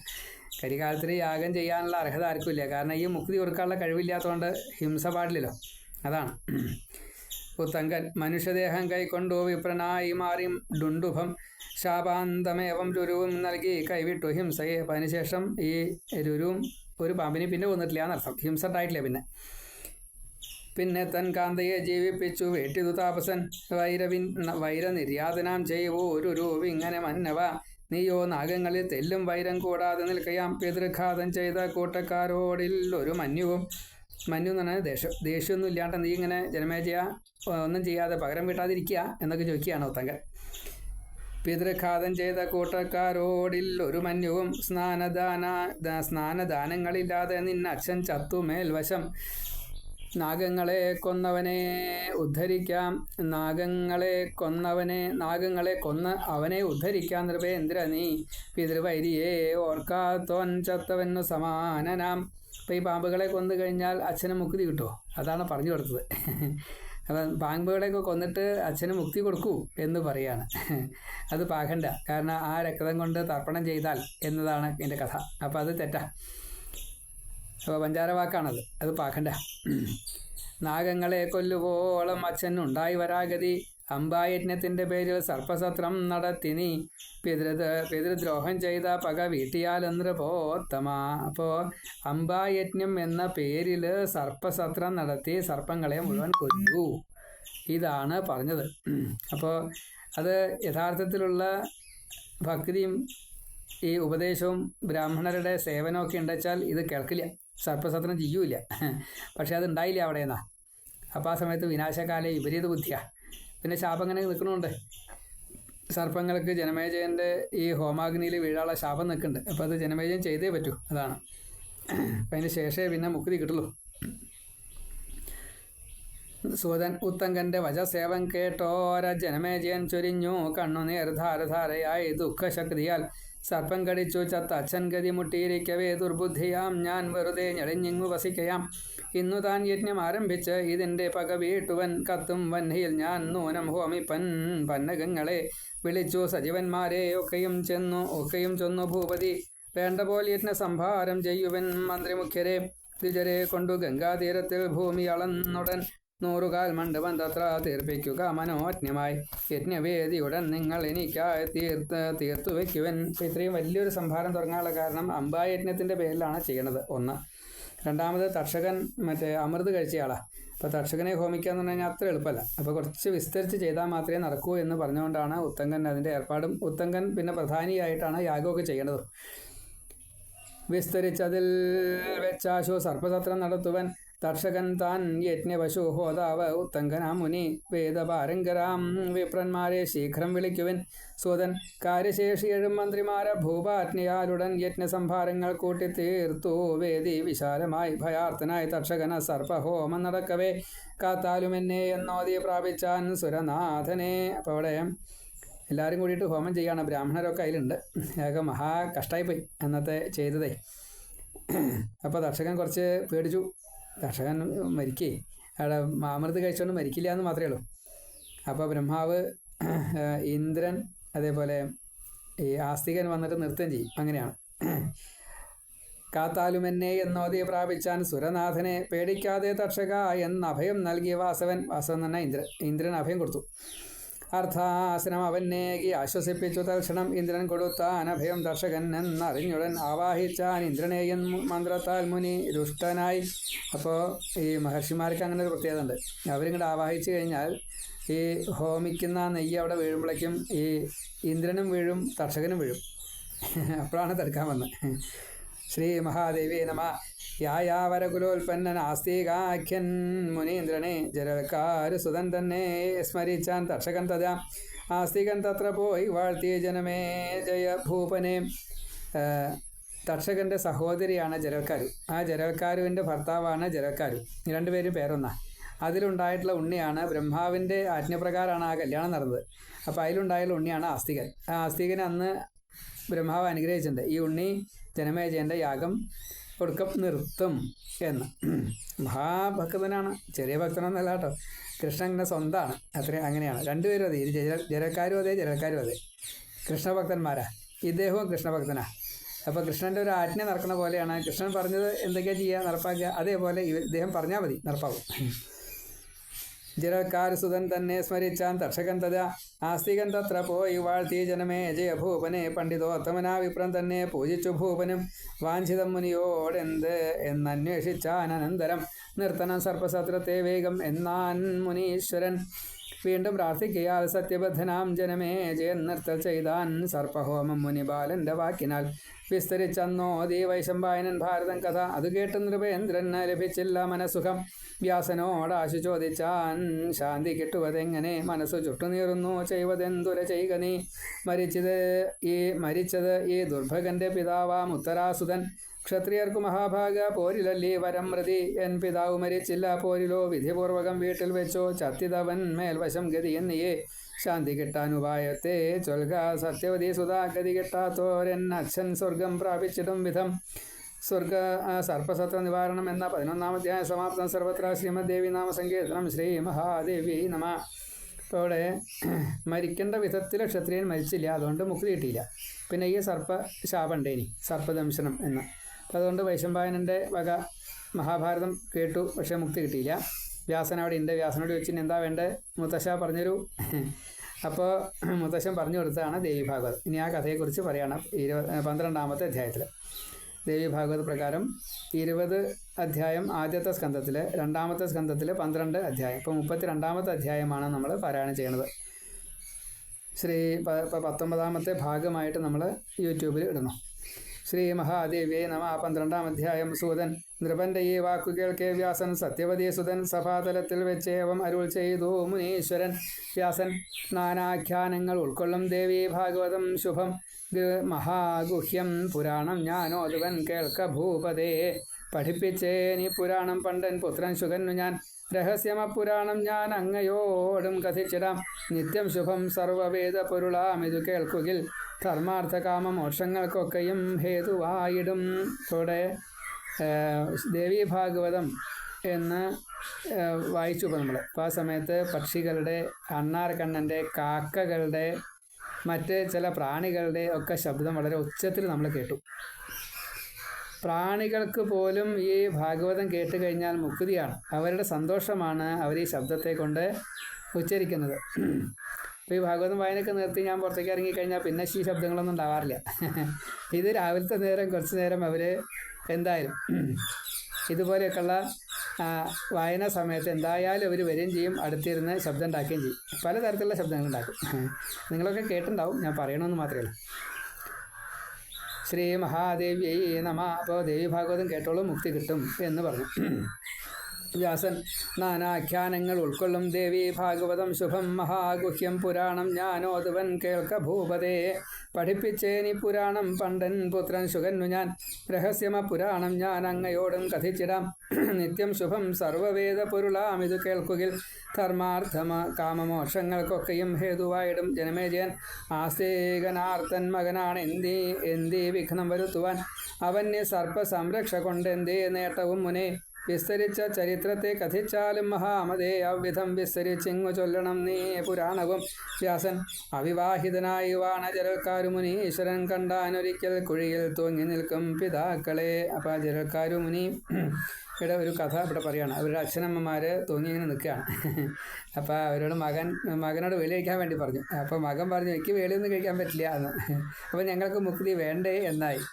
കലികാലത്തിൽ യാഗം ചെയ്യാനുള്ള അർഹത ആർക്കും ഇല്ല. കാരണം ഈ മുക്തി കൊടുക്കാനുള്ള കഴിവില്ലാത്തതുകൊണ്ട് ഹിംസ പാടില്ലല്ലോ, അതാണ്. ഉത്തങ്കൻ മനുഷ്യദേഹം കൈക്കൊണ്ടു വിപ്രനായി മാറി ഡുണ്ടുഭം ശാപാന്തമേവം രുരുവും നൽകി കൈവിട്ടു ഹിംസയെ. അപ്പം അതിനുശേഷം ഈ രുരുവും ഒരു പാമ്പിനെ പിന്നെ കൊന്നിട്ടില്ല എന്നർത്ഥം, ഹിംസ ഉണ്ടായിട്ടില്ല. പിന്നെ തൻ കാന്തയെ ജീവിപ്പിച്ചു വേട്ടിതു താപസൻ വൈരനിര്യാതനാം ചെയ്യവൂ രുരുവ് ഇങ്ങനെ മന്നവ നീയോ നാഗങ്ങളിൽ തെല്ലും വൈരം കൂടാതെ നിൽക്കയാം പിതൃഘാതം ചെയ്ത കൂട്ടക്കാരോടിൽ ഒരു മന്യുവും. മഞ്ഞു എന്ന് പറഞ്ഞാൽ ദേഷ്യമൊന്നും ഇല്ലാണ്ട് നീ ഇങ്ങനെ ജനമേജയ ഒന്നും ചെയ്യാതെ പകരം വീട്ടാതിരിക്കുക എന്നൊക്കെ ചോദിക്കുകയാണ് ഉത്തങ്കൻ. പിതൃഘാതം ചെയ്ത കൂട്ടക്കാരോടിൽ ഒരു മന്യുവും സ്നാനദാനങ്ങളില്ലാതെ നിന്നച്ഛൻ ചത്തുമേൽവശം നാഗങ്ങളെ കൊന്നവനെ ഉദ്ധരിക്കാം. നാഗങ്ങളെ കൊന്ന് അവനെ ഉദ്ധരിക്കാൻ നൃപേന്ദ്ര നീ പിതൃവൈരിയെ ഓർക്കാത്തോൻ ചത്തവനു സമാനനാം. അപ്പം ഈ പാമ്പുകളെ കൊന്നു കഴിഞ്ഞാൽ അച്ഛന് മുക്തി കിട്ടുമോ? അതാണ് പറഞ്ഞു കൊടുത്തത്. അപ്പം പാമ്പുകളെയൊക്കെ കൊന്നിട്ട് അച്ഛന് മുക്തി കൊടുക്കൂ എന്ന് പറയാണ്. അത് പാകണ്ട, കാരണം ആ രക്തം കൊണ്ട് തർപ്പണം ചെയ്താൽ എന്നതാണ് എൻ്റെ കഥ. അപ്പം അത് തെറ്റാ. അപ്പോൾ പഞ്ചാര വാക്കാണത്, അത് പാകണ്ട. നാഗങ്ങളെ കൊല്ലുവോളം അച്ഛൻ ഉണ്ടായി വരാഗതി അമ്പായജ്ഞത്തിൻ്റെ പേരിൽ സർപ്പസത്രം നടത്തിനി പിതൃദ്രോഹം ചെയ്ത പക വീട്ടിയാലെന്നൃപോത്തമ. അപ്പോൾ അമ്പായജ്ഞം എന്ന പേരിൽ സർപ്പസത്രം നടത്തി സർപ്പങ്ങളെ മുഴുവൻ കൊല്ലൂ, ഇതാണ് പറഞ്ഞത്. അപ്പോൾ അത് യഥാർത്ഥത്തിലുള്ള ഭക്തിയും ഈ ഉപദേശവും ബ്രാഹ്മണരുടെ സേവനമൊക്കെ ഉണ്ടെച്ചാൽ ഇത് കേൾക്കില്ല, സർപ്പസത്രം ചെയ്യൂല. പക്ഷെ അത് ഉണ്ടായില്ല അവിടെ നിന്നാ. അപ്പോൾ ആ സമയത്ത് വിനാശകാല വിപരീത ബുദ്ധിയാണ്. പിന്നെ ശാപം ഇങ്ങനെ നിൽക്കണമുണ്ട്. സർപ്പങ്ങൾക്ക് ജനമേജയൻ്റെ ഈ ഹോമാഗ്നിയിൽ വീഴാനുള്ള ശാപം നിൽക്കുന്നുണ്ട്. അപ്പോൾ അത് ജനമേജയം ചെയ്തേ പറ്റൂ, അതാണ്. അപ്പം അതിന് ശേഷമേ പിന്നെ മുക്തി കിട്ടുള്ളൂ. സൂതൻ ഉത്തങ്കൻ്റെ വചസേവം കേട്ടോര ജനമേജയൻ ചൊരിഞ്ഞു കണ്ണുനീർ ധാരധാരയായി ദുഃഖശക്തിയാൽ സർപ്പം കടിച്ചു ചത്ത അച്ഛൻ ഗതി മുട്ടിയിരിക്കവേ ദുർബുദ്ധിയാം ഞാൻ വെറുതെ ഞെളിഞ്ഞിങ്ങു വസിക്കയാം. ഇന്നു താൻ യജ്ഞം ആരംഭിച്ച് ഇതിൻ്റെ പക വീട്ടുവൻ കത്തും വന്ഹിയിൽ ഞാൻ നൂനം ഹോമിപ്പൻ പന്നകങ്ങളെ വിളിച്ചു സജീവന്മാരെ ഒക്കെയും ചെന്നു ഭൂപതി വേണ്ട പോലെ യജ്ഞ സംഭാരം ചെയ്യുവൻ മന്ത്രിമുഖ്യരെ ദ്വിജരെ കൊണ്ടു ഗംഗാതീരത്തിൽ ഭൂമി അളന്നുടൻ 100 കാൽ മണ്ഡപം തത്ര തീർപ്പിക്കുക മനോജ്ഞമായി യജ്ഞവേദിയുടൻ നിങ്ങൾ എനിക്കായി തീർത്തു വയ്ക്കുവൻ. ഇപ്പം ഇത്രയും വലിയൊരു സംഭാരം തുടങ്ങാനുള്ള കാരണം അമ്പായജ്ഞത്തിൻ്റെ പേരിലാണ് ചെയ്യണത്. ഒന്ന്. രണ്ടാമത് തക്ഷകൻ അമൃത് കഴിച്ചയാളാണ്. അപ്പോൾ തക്ഷകനെ ഹോമിക്കുക എന്ന് പറഞ്ഞു കഴിഞ്ഞാൽ അത്ര എളുപ്പമല്ല. അപ്പോൾ കുറച്ച് വിസ്തരിച്ച് ചെയ്താൽ മാത്രമേ നടക്കൂ എന്ന് പറഞ്ഞുകൊണ്ടാണ് ഉത്തങ്കൻ അതിൻ്റെ ഏർപ്പാടും. ഉത്തങ്കൻ പിന്നെ പ്രധാനിയായിട്ടാണ് യാഗമൊക്കെ ചെയ്യണത്. വിസ്തരിച്ചതിൽ വെച്ചാശു സർപ്പസത്രം നടത്തുവൻ തക്ഷകൻ താൻ യജ്ഞപശു ഹോതാവ് ഉത്തങ്കനാം മുനി വേദപാരങ്കരാം വിപ്രന്മാരെ ശീഘ്രം വിളിക്കുവൻ. സൂതൻ കാര്യശേഷി 7 മന്ത്രിമാരെ ഭൂപാജ്ഞയാലുടൻ യജ്ഞസംഭാരങ്ങൾ കൂട്ടിത്തീർത്തു വേദി വിശാലമായി ഭയാർത്ഥനായി തക്ഷകന സർപ്പഹോമം നടക്കവേ കാത്താലും എന്നെ എന്നോതി പ്രാപിച്ചാൻ സുരനാഥനെ. അപ്പോൾ അവിടെ എല്ലാവരും കൂടിയിട്ട് ഹോമം ചെയ്യാണ്. ബ്രാഹ്മണരൊക്കെ അതിലുണ്ട്. അതൊക്കെ മഹാ കഷ്ടമായിപ്പോയി അന്നത്തെ ചെയ്തതേ. അപ്പോൾ തക്ഷകൻ കുറച്ച് പേടിച്ചു. തക്ഷകൻ മരിക്കേ, അവിടെ അമൃത് കഴിച്ചുകൊണ്ട് മരിക്കില്ല എന്ന് മാത്രമേ ഉള്ളൂ. അപ്പോൾ ബ്രഹ്മാവ്, ഇന്ദ്രൻ, അതേപോലെ ഈ ആസ്തികൻ വന്നിട്ട് നൃത്തം ചെയ്യും. അങ്ങനെയാണ്. കാത്താലും എന്നെ എന്നോതി പ്രാപിച്ചാൻ സുരനാഥനെ പേടിക്കാതെ തക്ഷക എന്ന് അഭയം നൽകിയ വാസവൻ എന്ന് പറഞ്ഞാൽ ഇന്ദ്രൻ അഭയം കൊടുത്തു. അർത്ഥാസനം അവന്നേകി ആശ്വസിപ്പിച്ചു തൽക്ഷണം ഇന്ദ്രൻ കൊടുത്താൻ അഭയം തക്ഷകൻ എന്നറിഞ്ഞുടൻ ആവാഹിച്ചാൻ ഇന്ദ്രനേയൻ മന്ത്രത്താൽ മുനി രുഷ്ടനായി. അപ്പോൾ ഈ മഹർഷിമാർക്ക് അങ്ങനെ ഒരു പ്രത്യേകത ഉണ്ട്. അവരിങ്ങോട്ട് ആവാഹിച്ചു കഴിഞ്ഞാൽ ഈ ഹോമിക്കുന്ന നെയ്യ് അവിടെ വീഴുമ്പോഴേക്കും ഈ ഇന്ദ്രനും വീഴും തക്ഷകനും വീഴും. അപ്പോഴാണ് തടുക്കാൻ വന്നത്. ശ്രീ മഹാദേവി നമ. യായാവരകുലോൽപ്പന്നൻ ആസ്തികാഖ്യൻ മുനീന്ദ്രനെ ജലക്കാര് സുതൻ തന്നെ സ്മരിച്ചാൻ തക്ഷകൻ തഥാ ആസ്തികൻ തത്ര പോയി വാഴ്ത്തിയ ജനമേ ജയ ഭൂപനെ. തക്ഷകൻ്റെ സഹോദരിയാണ് ജലക്കാരു. ആ ജലക്കാരുവിൻ്റെ ഭർത്താവാണ് ജലക്കാരു. രണ്ടുപേരും പേരൊന്നാണ്. അതിലുണ്ടായിട്ടുള്ള ഉണ്ണിയാണ് ബ്രഹ്മാവിൻ്റെ ആജ്ഞപ്രകാരമാണ് ആ കല്യാണം നടന്നത്. അപ്പോൾ അതിലുണ്ടായുള്ള ഉണ്ണിയാണ് ആസ്തികൻ. ആ ആസ്തികനെ അന്ന് ബ്രഹ്മാവ് അനുഗ്രഹിച്ചിട്ടുണ്ട്. ഈ ഉണ്ണി ജനമേജയൻ്റെ യാഗം ഒടുക്കം നിർത്തും എന്ന്. മഹാഭക്തനാണ്, ചെറിയ ഭക്തനൊന്നല്ല കേട്ടോ. കൃഷ്ണൻ്റെ സ്വന്തമാണ്. അങ്ങനെയാണ്. രണ്ടുപേരും അതെ, ജരക്കാരും അതെ, ജരക്കാരും അതെ, കൃഷ്ണഭക്തന്മാരാ. ഇദ്ദേഹവും കൃഷ്ണഭക്തനാ. അപ്പോൾ കൃഷ്ണൻ്റെ ഒരു ആജ്ഞ നടക്കുന്ന പോലെയാണ്. കൃഷ്ണൻ പറഞ്ഞത് എന്തൊക്കെയാണ് ചെയ്യുക, നടപ്പാക്കുക, അതേപോലെ ഇദ്ദേഹം പറഞ്ഞാൽ മതി, നടപ്പാകും. ജരക്കാരുസുതൻ തന്നെ സ്മരിച്ചാൻ തക്ഷകൻ തഥാ ആസ്തികൻ തത്ര പോയി വാഴ്ത്തി ജനമേ ജയ ഭൂപനെ പണ്ഡിതോത്തമനാ വിപ്രം തന്നെ പൂജിച്ചു ഭൂപനും വാഞ്ചിതം മുനിയോടെന്ത് എന്നന്വേഷിച്ചാൻ അനന്തരം നിർത്തനം സർപ്പസത്രത്തെ വേഗം എന്നാൻ മുനീശ്വരൻ. വീണ്ടും പ്രാർത്ഥിക്കയാൽ സത്യബദ്ധനാം ജനമേ ജയൻ നിർത്തൽ ചെയ്താൻ സർപ്പഹോമം മുനിബാലന്റെ വാക്കിനാൽ വിസ്തരിച്ചന്നോദി വൈശമ്പായനൻ ഭാരതം കഥ. അത് കേട്ട് നൃപേന്ദ്രൻ ലഭിച്ചില്ല മനസുഖം. വ്യാസനോടാശു ചോദിച്ചാൻ ശാന്തി കിട്ടുവതെങ്ങനെ, മനസ്സു ചുട്ടുനീറുന്നു ചെയ്വതെന്തുര ചെയ്യുക നീ. മരിച്ചത് ഈ ദുർഭകന്റെ പിതാവാം ഉത്തരാസുതൻ. ക്ഷത്രിയർക്കു മഹാഭാഗ പോരിലല്ലേ വരം മൃതി. എൻ പിതാവ് മരിച്ചില്ല പോരിലോ വിധിപൂർവകം വീട്ടിൽ വെച്ചോ ചത്തിതവൻ മേൽവശം ഗതി എന്നിയേ. ശാന്തി കിട്ടാൻ ഉപായത്തെ ചൊൽക സത്യവതി സുധാ. ഗതി കിട്ടാത്തോരെൻ അച്ഛൻ സ്വർഗം പ്രാപിച്ചിടും വിധം. സർപ്പസത്ര നിവാരണം എന്ന 11-ാം അധ്യായം സമാപ്തം. സർവത്ര ശ്രീമദ് ദേവി നാമ സങ്കീർത്തനം. ശ്രീ മഹാദേവി നമ. ഇപ്പോൾ അവിടെ മരിക്കേണ്ട വിധത്തിൽ ക്ഷത്രിയൻ മരിച്ചില്ല, അതുകൊണ്ട് മുക്തി കിട്ടിയില്ല. പിന്നെ ഈ സർപ്പശാപണ്ടേനി, സർപ്പദംശനം എന്ന്. അപ്പോൾ അതുകൊണ്ട് വൈശമ്പായനൻ്റെ വക മഹാഭാരതം കേട്ടു, പക്ഷേ മുക്തി കിട്ടിയില്ല. വ്യാസൻ അവിടെ ഉണ്ട്. വ്യാസനോട് ചോദിച്ചിന് എന്താ വേണ്ടത്, മുത്തശ്ശ പറഞ്ഞൊരു. അപ്പോൾ മുത്തശ്ശൻ പറഞ്ഞു കൊടുത്തതാണ് ദേവി ഭാഗവതം. ഇനി ആ കഥയെക്കുറിച്ച് പറയണം 12-ാമത്തെ അധ്യായത്തിൽ. ദേവി ഭാഗവത പ്രകാരം 20 അധ്യായം ആദ്യത്തെ സ്കന്ധത്തിൽ, 2-ാമത്തെ സ്കന്ധത്തിൽ 12 അധ്യായം. ഇപ്പോൾ 32-ാമത്തെ അധ്യായമാണ് നമ്മൾ പാരായണം ചെയ്യുന്നത്. 19-ാമത്തെ ഭാഗമായിട്ട് നമ്മൾ യൂട്യൂബിൽ ഇടുന്നു. ശ്രീ മഹാദേവിയെ നമ. 12-ാം അധ്യായം. സൂതൻ നൃപന്റെ ഈ വാക്കു കേൾക്കെ വ്യാസൻ സത്യവതി സുതൻ സഭാതലത്തിൽ വെച്ചേവം അരുൾ ചെയ്തു മുനീശ്വരൻ. വ്യാസൻ നാനാഖ്യാനങ്ങൾ ഉൾക്കൊള്ളും ദേവി ഭാഗവതം ശുഭം മഹാഗുഹ്യം പുരാണം ഞാനോതുവൻ കേൾക്ക ഭൂപതേ. പഠിപ്പിച്ചേനി പുരാണം പണ്ടൻ പുത്രൻ ശുഗന്നു ഞാൻ. രഹസ്യമപുരാണം ഞാൻ അങ്ങയോടും കഥിച്ചിടാം. നിത്യം ശുഭം സർവവേദ പൊരുളാം ഇതു കേൾക്കുകിൽ. ധർമാർത്ഥ കാമ മോക്ഷങ്ങൾക്കൊക്കെയും ഹേതുവായിടും. ഇവിടെ ദേവി ഭാഗവതം എന്ന് വായിച്ചു നമ്മൾ. അപ്പോൾ ആ സമയത്ത് പക്ഷികളുടെ, അണ്ണാർക്കണ്ണൻ്റെ, കാക്കകളുടെ, മറ്റ് ചില പ്രാണികളുടെ ഒക്കെ ശബ്ദം വളരെ ഉച്ചത്തിൽ നമ്മൾ കേട്ടു. പ്രാണികൾക്ക് പോലും ഈ ഭാഗവതം കേട്ട് കഴിഞ്ഞാൽ മുക്തിയാണ്. അവരുടെ സന്തോഷമാണ് അവർ ഈ ശബ്ദത്തെ കൊണ്ട് ഉച്ചരിക്കുന്നത്. അപ്പോൾ ഈ ഭാഗവതം വായനയൊക്കെ നിർത്തി ഞാൻ പുറത്തേക്ക് ഇറങ്ങിക്കഴിഞ്ഞാൽ പിന്നെ ഈ ശബ്ദങ്ങളൊന്നും ഉണ്ടാവാറില്ല. ഇത് രാവിലത്തെ നേരം കുറച്ച് നേരം അവർ എന്തായാലും ഇതുപോലെയൊക്കെയുള്ള വായനാ സമയത്ത് എന്തായാലും അവർ വരികയും ചെയ്യും, അടുത്തിരുന്ന് ശബ്ദം ഉണ്ടാക്കുകയും ചെയ്യും. പലതരത്തിലുള്ള ശബ്ദങ്ങൾ ഉണ്ടാക്കും. നിങ്ങളൊക്കെ കേട്ടിട്ടുണ്ടാവും, ഞാൻ പറയണമെന്ന് മാത്രമേ ഉള്ളൂ. ശ്രീ മഹാദേവി നമ. അപ്പോൾ ദേവി ഭാഗവതം കേട്ടോളും മുക്തി കിട്ടും എന്ന് പറഞ്ഞു. വ്യാസൻ നാനാഖ്യാനങ്ങൾ ഉൾക്കൊള്ളും ദേവി ഭാഗവതം ശുഭം മഹാഗുഹ്യം പുരാണം ഞാനോതുവൻ കേൾക്ക ഭൂപതേ. പഠിപ്പിച്ചേനി പുരാണം പണ്ടൻ പുത്രൻ ശുഗന്നു ഞാൻ. രഹസ്യമ പുരാണം ഞാൻ അങ്ങയോടും കഥിച്ചിടാം. നിത്യം ശുഭം സർവവേദ പൊരുളാം ഇതു കേൾക്കുകിൽ. ധർമാർത്ഥമ കാമമോക്ഷങ്ങൾക്കൊക്കെയും ഹേതുവായിടും. ജനമേജയൻ ആസ്തികനാർത്തൻ മകനാണ് എന്തേ വിഘ്നം വരുത്തുവാൻ. അവന് സർപ്പ സംരക്ഷ കൊണ്ടെന്തേ നേട്ടവും മുനേ. വിസ്തരിച്ച ചരിത്രത്തെ കഥിച്ചാലും മഹാമതേ. അവിധം വിസ്തരിച്ചിങ്ങു ചൊല്ലണം നീ പുരാണവും. വ്യാസൻ അവിവാഹിതനായി വാണജരക്കാരു മുനീശ്വരൻ കണ്ടാനൊരിക്കൽ കുഴിയിൽ തൂങ്ങി നിൽക്കും പിതാക്കളെ. അപ്പോൾ ജരക്കാരു മുനി ഇവിടെ ഒരു കഥ ഇവിടെ പറയുകയാണ്. അവരുടെ അച്ഛനമ്മമാർ തൂങ്ങി ഇങ്ങനെ നിൽക്കുകയാണ്. അപ്പോൾ അവരോട് മകനോട് വേലി കഴിക്കാൻ വേണ്ടി പറഞ്ഞു. അപ്പോൾ മകൻ പറഞ്ഞു എനിക്ക് വേലിയൊന്നും കഴിക്കാൻ പറ്റില്ല എന്ന്. അപ്പോൾ ഞങ്ങൾക്ക് മുക്തി വേണ്ടേ എന്നായി.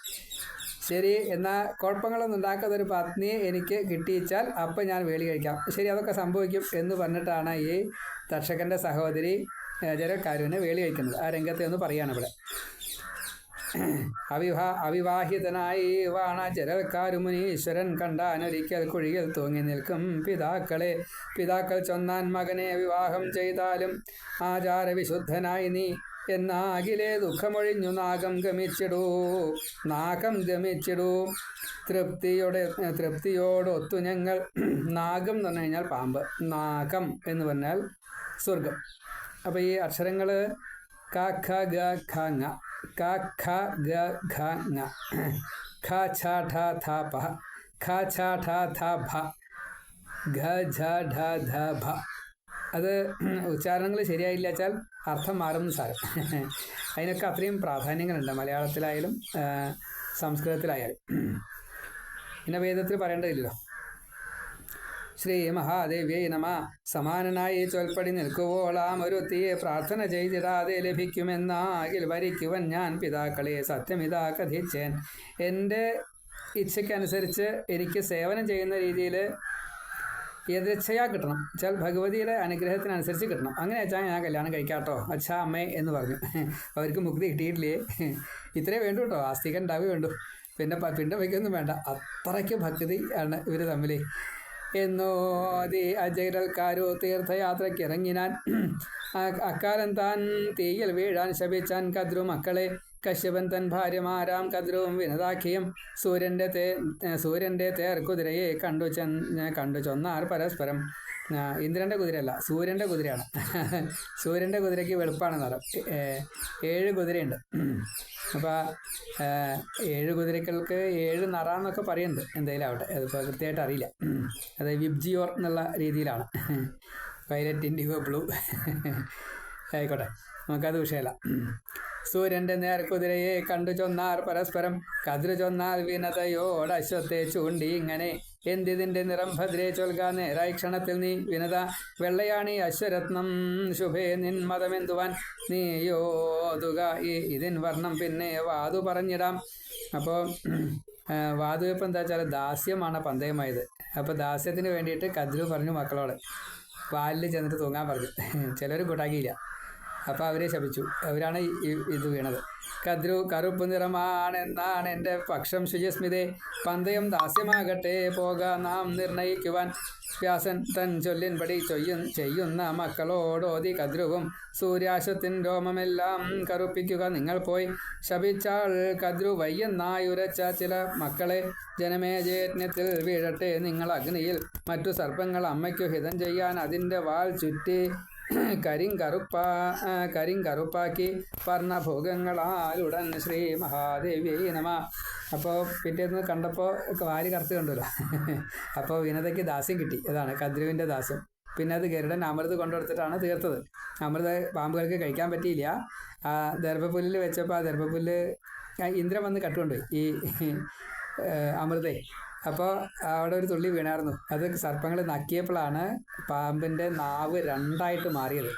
ശരി, എന്നാൽ കുഴപ്പങ്ങളൊന്നും ഉണ്ടാക്കാത്ത ഒരു പത്നിയെ എനിക്ക് കിട്ടിയിച്ചാൽ അപ്പം ഞാൻ വേലി കഴിക്കാം. ശരി, അതൊക്കെ സംഭവിക്കും എന്ന് പറഞ്ഞിട്ടാണ് ഈ തക്ഷകൻ്റെ സഹോദരി ജരക്കാരുവിനെ വേലി കഴിക്കുന്നത്. ആ രംഗത്തെ ഒന്ന് പറയുകയാണ് ഇവിടെ. അവിവാഹിതനായി വാണ ജരക്കാരുമുനീശ്വരൻ കണ്ടാനൊരിക്കൽ കുഴിയിൽ തൂങ്ങി നിൽക്കും പിതാക്കളെ. പിതാക്കൾ ചൊന്നാൻ മകനെ വിവാഹം ചെയ്താലും ആചാരവിശുദ്ധനായി നീ എന്നാകിലേ ദുഃഖമൊഴിഞ്ഞു നാഗം ഗമിച്ചിടൂ. തൃപ്തിയോടൊത്തു ഞങ്ങൾ. നാഗം എന്ന് പറഞ്ഞു കഴിഞ്ഞാൽ പാമ്പ്, നാഗം എന്ന് പറഞ്ഞാൽ സ്വർഗം. അപ്പോൾ ഈ അക്ഷരങ്ങൾ ക ഖ ഗ ഘ ങ, ക ഖ ഗ ഘ ങ. ഖ ഛ ഠ ഥ പ ഖ ഛ ഠ ഥ ഭ ഘ ഝ ഢ ധ ഭ. അത് ഉച്ചാരണങ്ങൾ ശരിയായില്ല വെച്ചാൽ അർത്ഥം മാറും സാരം. അതിനൊക്കെ അത്രയും പ്രാധാന്യങ്ങളുണ്ട് മലയാളത്തിലായാലും സംസ്കൃതത്തിലായാലും. പിന്നെ വേദത്തിൽ പറയേണ്ടതില്ലല്ലോ. ശ്രീ മഹാദേവ്യേ നമ. സമാനനായി ചൊൽപ്പടി നിൽക്കുവോളാം ഒരുത്തിയെ പ്രാർത്ഥന ചെയ്തിടാതെ ലഭിക്കുമെന്നാകിൽ വരിക്കുവൻ ഞാൻ പിതാക്കളെ സത്യമിതാ കഥിച്ചേൻ. എൻ്റെ ഇച്ഛയ്ക്കനുസരിച്ച് എനിക്ക് സേവനം ചെയ്യുന്ന രീതിയിൽ യഥേച്ഛയാ കിട്ടണം വെച്ചാൽ ഭഗവതിയുടെ അനുഗ്രഹത്തിനനുസരിച്ച് കിട്ടണം. അങ്ങനെ വെച്ചാൽ ഞാൻ കല്യാണം കഴിക്കാട്ടോ അച്ഛാ അമ്മേ എന്ന് പറഞ്ഞു. അവർക്ക് മുക്തി കിട്ടിയിട്ടില്ലേ? ഇത്രേ വേണ്ടു കേട്ടോ, ആസ്തികൻ ഉണ്ടാവേ വേണ്ടു. പിന്നെ പിണ്ടം വയ്ക്കൊന്നും വേണ്ട. അത്രയ്ക്ക് ഭക്തി ആണ് ഇവർ തമ്മിൽ. എന്നോതി അജയൽക്കാരോ തീർത്ഥയാത്രയ്ക്ക് ഇറങ്ങിനാൻ. അക്കാലം താൻ തീയിൽ വീഴാൻ ശപിച്ചാൻ കദ്രു മക്കളെ. കശ്യപൻ തൻ ഭാര്യമാരാം കദ്രുവും വിനതാഖ്യം സൂര്യൻ്റെ തേർക്കുതിരയെ കണ്ടു ചൊന്നാർ പരസ്പരം. ഇന്ദ്രൻ്റെ കുതിരയല്ല, സൂര്യൻ്റെ കുതിരയാണ്. സൂര്യൻ്റെ കുതിരയ്ക്ക് വെളുപ്പാണ് നിറം. 7 കുതിരയുണ്ട്. അപ്പോൾ 7 കുതിരകൾക്ക് 7 നിറാന്നൊക്കെ പറയുന്നുണ്ട്. എന്തായാലും ആവട്ടെ, അതിപ്പോൾ കൃത്യമായിട്ട് അറിയില്ല. അത് വിബ്ജിയോർ എന്നുള്ള രീതിയിലാണ്. വയലറ്റ്, ഇൻഡിഗോ, ബ്ലൂ ആയിക്കോട്ടെ, നമുക്കത് വിഷയമല്ല. സൂര്യൻ്റെ നേർക്കുതിരയെ കണ്ടു ചൊന്നാർ പരസ്പരം. കതിര് ചൊന്നാൽ വിനതയോട് അശ്വത്തെ ചൂണ്ടി ഇങ്ങനെ. എന്തിതിൻ്റെ നിറം ഭദ്രേ ചൊൽക നേരായി ക്ഷണത്തിൽ നീ വിനത. വെള്ളയാണി അശ്വരത്നം ശുഭേ നിൻ മതമെന്തുവാൻ നീയോതുക ഇതിൻ വർണ്ണം പിന്നെ വാതു പറഞ്ഞിടാം. അപ്പോൾ വാതു ഇപ്പം എന്താ വെച്ചാൽ ദാസ്യമാണ് പന്തയമായത്. അപ്പോൾ ദാസ്യത്തിന് വേണ്ടിയിട്ട് കദ്രു പറഞ്ഞു മക്കളോട് വാലിൽ ചെന്നിട്ട് തൂങ്ങാൻ പറഞ്ഞു. ചിലർ കൂട്ടാക്കിയില്ല. അപ്പോൾ അവരെ ശപിച്ചു. അവരാണ് ഇത് വീണത്. കദ്രു കറുപ്പ് നിറമാണെന്നാണ് എൻ്റെ പക്ഷം ശുചിസ്മിതേ. പന്തയം ദാസ്യമാകട്ടെ പോക നാം നിർണയിക്കുവാൻ. വ്യാസൻ തൻ ചൊല്ലിൻപടി ചെയ്യുന്ന മക്കളോടോതി കദ്രുവും സൂര്യാശത്തിൻ രോമമെല്ലാം കറുപ്പിക്കുക നിങ്ങൾ പോയി. ശപിച്ചാൾ കദ്രു വയ്യെന്നായുരച്ച ചില മക്കളെ. ജനമേജയജ്ഞത്തിൽ വീഴട്ടെ നിങ്ങൾ അഗ്നിയിൽ. മറ്റു സർപ്പങ്ങൾ അമ്മയ്ക്കു ഹിതം ചെയ്യാൻ അതിൻ്റെ വാൾ ചുറ്റി കരിങ്കറുപ്പാക്കി വർണ്ണഭോഗങ്ങളാലുടൻ ശ്രീ മഹാദേവി നമ. അപ്പോൾ പിറ്റേന്ന് കണ്ടപ്പോൾ വാരി കറുത്ത് കണ്ടുല്ലോ. അപ്പോൾ വിനതയ്ക്ക് ദാസ്യം കിട്ടി. അതാണ് കദ്രുവിൻ്റെ ദാസ്യം. പിന്നെ അത് ഗരുഡൻ അമൃത് കൊണ്ടുകൊടുത്തിട്ടാണ് തീർത്തത്. അമൃത് പാമ്പുകൾക്ക് കഴിക്കാൻ പറ്റിയില്ല. ദർഭപ്പുല്ലിൽ വെച്ചപ്പോൾ ആ ദർഭപ്പുല്ല് ഇന്ദ്രൻ വന്ന് കട്ടുകൊണ്ടുപോയി ഈ അമൃതേ. അപ്പോൾ അവിടെ ഒരു തുള്ളി വീണായിരുന്നു. അത് സർപ്പങ്ങൾ നക്കിയപ്പോഴാണ് പാമ്പിൻ്റെ നാവ് 2ആയിട്ട് മാറിയത്.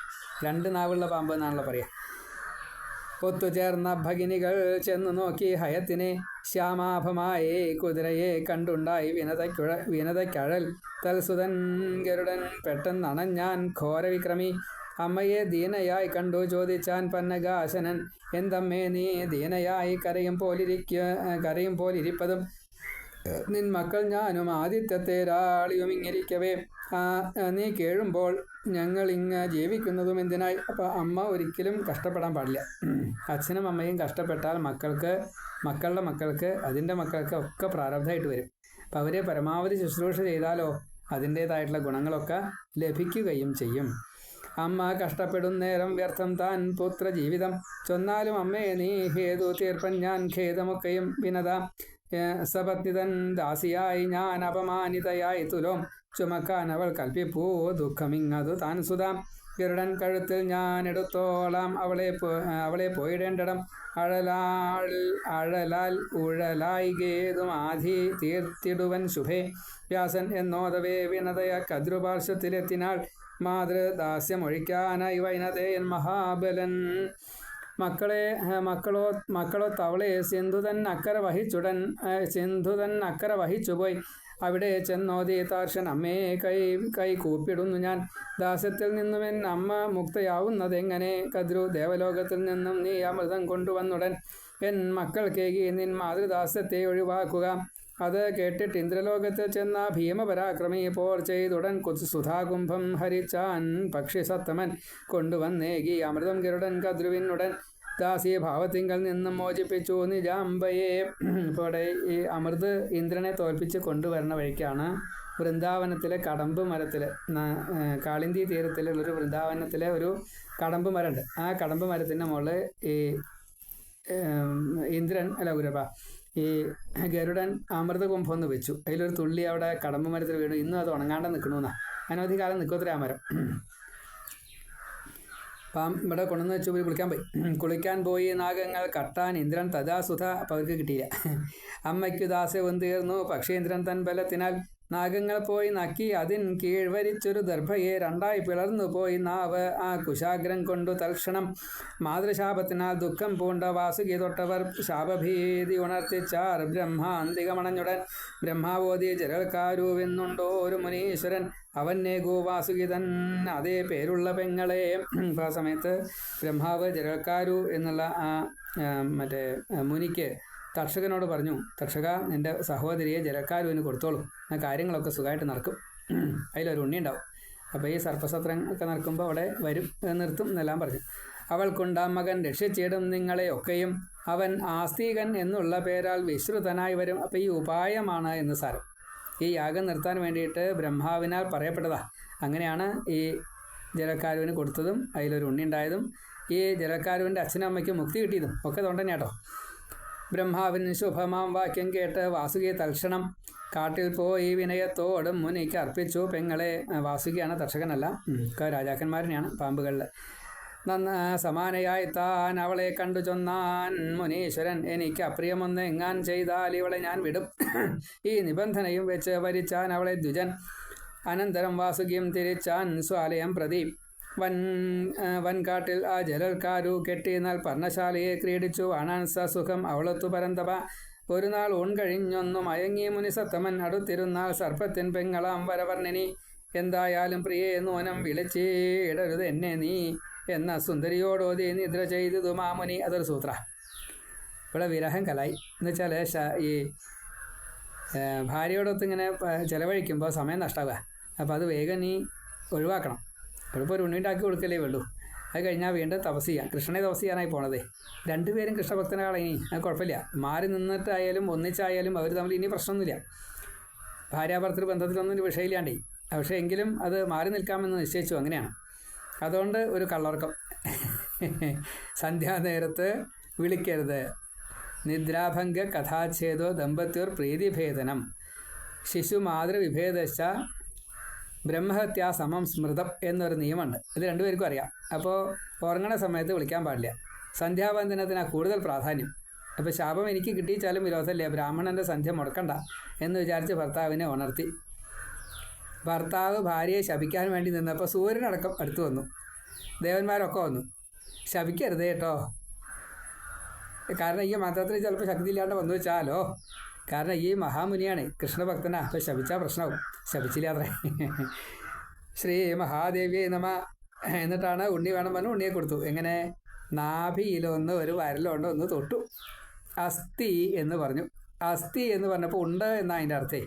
2 നാവുള്ള പാമ്പ് എന്നാണല്ലോ പറയുക. ഒത്തുചേർന്ന ഭഗിനികൾ ചെന്നു നോക്കി ഹയത്തിനെ. ശ്യാമാഭമായേ കുതിരയെ കണ്ടുണ്ടായി വിനതയ്ക്കഴൽ. തൽസുതൻ ഗരുഡൻ പെട്ടെന്നണഞ്ഞാൻ ഘോരവിക്രമി. അമ്മയെ ദീനയായി കണ്ടു ചോദിച്ചാൻ പന്നഗാശനൻ. എന്തമ്മേ നീ ദീനയായി കരയും പോലിരിപ്പതും. നിൻ മക്കൾ ഞാനും ആദിത്യത്തേരാളിയും ഇങ്ങിരിക്കവേ നീ കേഴുമ്പോൾ ഞങ്ങൾ ജീവിക്കുന്നതും എന്തിനായി? അപ്പോൾ അമ്മ ഒരിക്കലും കഷ്ടപ്പെടാൻ പാടില്ല. അച്ഛനും അമ്മയും കഷ്ടപ്പെട്ടാൽ മക്കളുടെ മക്കൾക്ക് അതിൻ്റെ മക്കൾക്ക് ഒക്കെ പ്രാരബ്ധമായിട്ട് വരും. അപ്പം അവരെ പരമാവധി ശുശ്രൂഷ ചെയ്താലോ അതിൻ്റേതായിട്ടുള്ള ഗുണങ്ങളൊക്കെ ലഭിക്കുകയും ചെയ്യും. അമ്മ കഷ്ടപ്പെടും നേരം വ്യർത്ഥം താൻ പുത്ര ജീവിതം. ചൊന്നാലും അമ്മേ നീ ഹേതു തീർപ്പൻ ഞാൻ ഖേദമൊക്കെയും വിനതാം. സപത്നിതൻ ദാസിയായി ഞാൻ അപമാനിതയായി തുലോം. ചുമക്കാൻ അവൾ കൽപ്പിപ്പൂ ദുഃഖമിങ്ങതു താൻ സുതാം. ഗരുഡൻ കഴുത്തിൽ ഞാൻ എടുത്തോളാം അവളെ പോയിടേണ്ടിടം. അഴലാൽ ഉഴലായി ഗേതും ആധി തീർത്തിടുവൻ ശുഭേ. വ്യാസൻ എന്നോദവേ വിനതയ കദ്രുപാർശ്വത്തിലെത്തിനാൾ. മാതൃദാസ്യമൊഴിക്കാനായി വൈനതേയൻ മഹാബലൻ. മക്കളോ തവളെ സിന്ധുതൻ അക്കര വഹിച്ചുപോയി. അവിടെ ചെന്നോതി താർഷൻ അമ്മേ കൈ കൂപ്പിടുന്നു ഞാൻ. ദാസ്യത്തിൽ നിന്നും എൻ അമ്മ മുക്തയാവുന്നതെങ്ങനെ? കദ്രു ദേവലോകത്തിൽ നിന്നും നീ അമൃതം കൊണ്ടുവന്നുടൻ എൻ മക്കൾക്കേകി നിൻ മാതൃദാസ്യത്തെ ഒഴിവാക്കുക. അത് കേട്ടിട്ട് ഇന്ദ്രലോകത്തിൽ ചെന്ന ഭീമപരാക്രമി പോർ ചെയ്തുടൻ സുധാകുംഭം ഹരിച്ചാൻ പക്ഷി സത്തമൻ കൊണ്ടുവന്നേകി അമൃതം ഗരുഡൻ കദ്രുവിനുടൻ. ദാസീഭാവത്തിങ്കൽ നിന്നും മോചിപ്പിച്ചു നിജാംബയെ. ഇപ്പോൾ ഈ അമൃത് ഇന്ദ്രനെ തോൽപ്പിച്ച് കൊണ്ടുവരുന്ന വഴിക്കാണ് വൃന്ദാവനത്തിലെ കടമ്പ് മരത്തിൽ, കാളിന്തി തീരത്തിലുള്ളൊരു വൃന്ദാവനത്തിലെ ഒരു കടമ്പ് മരമുണ്ട്. ആ കടമ്പ് മരത്തിൻ്റെ മുകളിൽ ഈ ഈ ഗരുഡൻ അമൃതകുംഭം ഒന്ന് വെച്ചു. അതിലൊരു തുള്ളി അവിടെ കടമ്പ് മരത്തിൽ വീണു. ഇന്നും അത് ഉണങ്ങാണ്ട് നിൽക്കണമെന്നാണ്. അനവധി കാലം നിൽക്കത്തില്ല ആ മരം. ഇവിടെ കൊണ്ടുവന്ന് വെച്ച് കുളിക്കാൻ പോയി. കുളിക്കാൻ പോയി നാഗങ്ങൾ കട്ടാൻ ഇന്ദ്രൻ തഥാസുധ. അപ്പം അവർക്ക് കിട്ടിയില്ല. അമ്മയ്ക്കു ദാസ്യവും തീർന്നു പക്ഷീന്ദ്രൻ തൻ ബലത്തിനാൽ. നാഗങ്ങൾ പോയി നക്കി അതിൻ കീഴ് വരിച്ചൊരു ദർഭയെ രണ്ടായി പിളർന്നു പോയി നാവ് ആ കുശാഗ്രം കൊണ്ടു തൽക്ഷണം. മാതൃശാപത്തിനാൽ ദുഃഖം പൂണ്ട വാസുകി തൊട്ടവർ ശാപഭീതി ഉണർത്തിച്ചാർ ബ്രഹ്മാന്തികമണഞ്ഞുടൻ. ബ്രഹ്മാവോതി ജരൽക്കാരുവെന്നുണ്ടോ ഒരു മുനീശ്വരൻ അവന്നേകൂ വാസുകി തൻ അതേ പേരുള്ള പെങ്ങളെ. ആ സമയത്ത് ബ്രഹ്മാവ് ജരൽക്കാരു എന്നുള്ള ആ മറ്റേ മുനിക്ക് തക്ഷകനോട് പറഞ്ഞു, തക്ഷക നിൻ്റെ സഹോദരിയെ ജലക്കാരുവിന് കൊടുത്തോളും, ആ കാര്യങ്ങളൊക്കെ സുഖമായിട്ട് നടക്കും, അതിലൊരു ഉണ്ണി ഉണ്ടാവും. അപ്പോൾ ഈ സർപ്പസത്രം ഒക്കെ നടക്കുമ്പോൾ അവിടെ വരും, നിർത്തും എന്നെല്ലാം പറഞ്ഞു. അവൾക്കുണ്ടാം മകൻ രക്ഷിച്ചിടും നിങ്ങളെ ഒക്കെയും അവൻ ആസ്തികൻ എന്നുള്ള പേരാൽ വിശ്രുതനായി വരും. അപ്പോൾ ഈ ഉപായമാണ് എന്ന് സാരം. ഈ യാഗം നിർത്താൻ വേണ്ടിയിട്ട് ബ്രഹ്മാവിനാൽ പറയപ്പെട്ടതാ. അങ്ങനെയാണ് ഈ ജലക്കാരുവിന് കൊടുത്തതും അതിലൊരു ഉണ്ണി ഉണ്ടായതും ഈ ജലക്കാരുവിൻ്റെ അച്ഛനും അമ്മയ്ക്കും മുക്തി കിട്ടിയതും ഒക്കെ അതുകൊണ്ടുതന്നെ കേട്ടോ. ബ്രഹ്മാവിന് ശുഭമാം വാക്യം കേട്ട് വാസുകി തൽക്ഷണം കാട്ടിൽ പോയി വിനയത്തോടും മുനിക്ക് അർപ്പിച്ചു പെങ്ങളെ. വാസുകിയാണ്, തക്ഷകനല്ല. രാജാക്കന്മാരനെയാണ് പാമ്പുകളിൽ. സമാനയായി താൻ അവളെ കണ്ടു ചൊന്നാൻ മുനീശ്വരൻ, എനിക്ക് അപ്രിയമൊന്ന് എങ്ങാൻ ചെയ്താൽ ഇവളെ ഞാൻ വിടും. ഈ നിബന്ധനയും വെച്ച് വരിച്ചാൻ അവളെ ദ്വിജൻ. അനന്തരം വാസുകിയും തിരിച്ചാൻ സ്വാലയം പ്രതി. വൻകാട്ടിൽ ആ ജലൽക്കാരു കെട്ടിയെന്നാൽ പർണശാലയെ ക്രീഡിച്ചു വാണാൻ സസുഖം അവളൊത്തു പരന്തപ. ഒരു നാൾ ഊൺ കഴിഞ്ഞൊന്നു മയങ്ങി മുനിസത്തമൻ അടുത്തിരുന്നാൽ സർപ്പത്തിൻ പെങ്ങളാം വരവർണിനി. എന്തായാലും പ്രിയേ നൂനം വിളിച്ചിടരുത് എന്നെ നീ എന്ന സുന്ദരിയോടോതി നിദ്ര ചെയ്തതു മാമുനി. അതൊരു സൂത്ര. ഇവിടെ വിരഹം കലായി എന്ന് വെച്ചാൽ ഈ ഭാര്യയോടൊത്ത് ഇങ്ങനെ ചിലവഴിക്കുമ്പോൾ സമയം നഷ്ടമാവുക. അപ്പോൾ അത് വേഗം നീ ഒഴിവാക്കണം. ഇപ്പോൾ ഒരു ഉണ്ണിണ്ടാക്കി കൊടുക്കലേ വേണ്ടൂ. അത് കഴിഞ്ഞാൽ വീണ്ടും തപസ് ചെയ്യാം. കൃഷ്ണനെ തപസ് ചെയ്യാനായി പോണതേ. രണ്ടുപേരും കൃഷ്ണഭക്തനാണ്. ഇനി അത് കുഴപ്പമില്ല. മാറി നിന്നിട്ടായാലും ഒന്നിച്ചായാലും അവർ തമ്മിൽ ഇനി പ്രശ്നമൊന്നുമില്ല. ഭാര്യാഭർത്തൃ ബന്ധത്തിലൊന്നും ഒരു വിഷയമില്ലാണ്ടേ. പക്ഷേ എങ്കിലും അത് മാറി നിൽക്കാമെന്ന് നിശ്ചയിച്ചു. അങ്ങനെയാണ്. അതുകൊണ്ട് ഒരു കള്ളർക്കം. സന്ധ്യാനേരത്ത് വിളിക്കരുത്. നിദ്രാഭംഗ കഥാച്ഛേദോ ദമ്പത്യോർ പ്രീതിഭേദനം ശിശു മാതൃവിഭേദശ്ച ബ്രഹ്മഹത്യാ സമം സ്മൃതം എന്നൊരു നിയമമുണ്ട്. ഇത് രണ്ടുപേർക്കും അറിയാം. അപ്പോൾ ഉറങ്ങണ സമയത്ത് വിളിക്കാൻ പാടില്ല. സന്ധ്യാവന്ദനത്തിനാണ് കൂടുതൽ പ്രാധാന്യം. അപ്പോൾ ശാപം എനിക്ക് കിട്ടിച്ചാലും വിരോധമില്ല, ബ്രാഹ്മണൻ്റെ സന്ധ്യ മുടക്കണ്ട എന്ന് വിചാരിച്ച് ഭർത്താവിനെ ഉണർത്തി. ഭർത്താവ് ഭാര്യയെ ശപിക്കാൻ വേണ്ടി നിന്നപ്പോൾ സൂര്യനടക്കം അടുത്ത് വന്നു. ദേവന്മാരൊക്കെ വന്നു. ശപിക്കരുത് കേട്ടോ, കാരണം ഈ മന്ത്രത്തിൽ ചിലപ്പോൾ ശക്തി ഇല്ലാണ്ട് വന്നു വെച്ചാലോ. കാരണം ഈ മഹാമുനിയാണ്, കൃഷ്ണഭക്തനാ. അപ്പോൾ ശപിച്ചാൽ പ്രശ്നമാവും. ശപിച്ചില്ല അത്രേ. ശ്രീ മഹാദേവിയെ നമ എന്നിട്ടാണ് ഉണ്ണി വേണം പറഞ്ഞു ഉണ്ണിയെ കൊടുത്തു. എങ്ങനെ? നാഭിയിലൊന്ന് ഒരു വരലുണ്ട് ഒന്ന് തൊട്ടു. അസ്ഥി എന്ന് പറഞ്ഞു. അസ്ഥി എന്ന് പറഞ്ഞപ്പോൾ ഉണ്ട് എന്നാ അതിൻ്റെ അർത്ഥേ.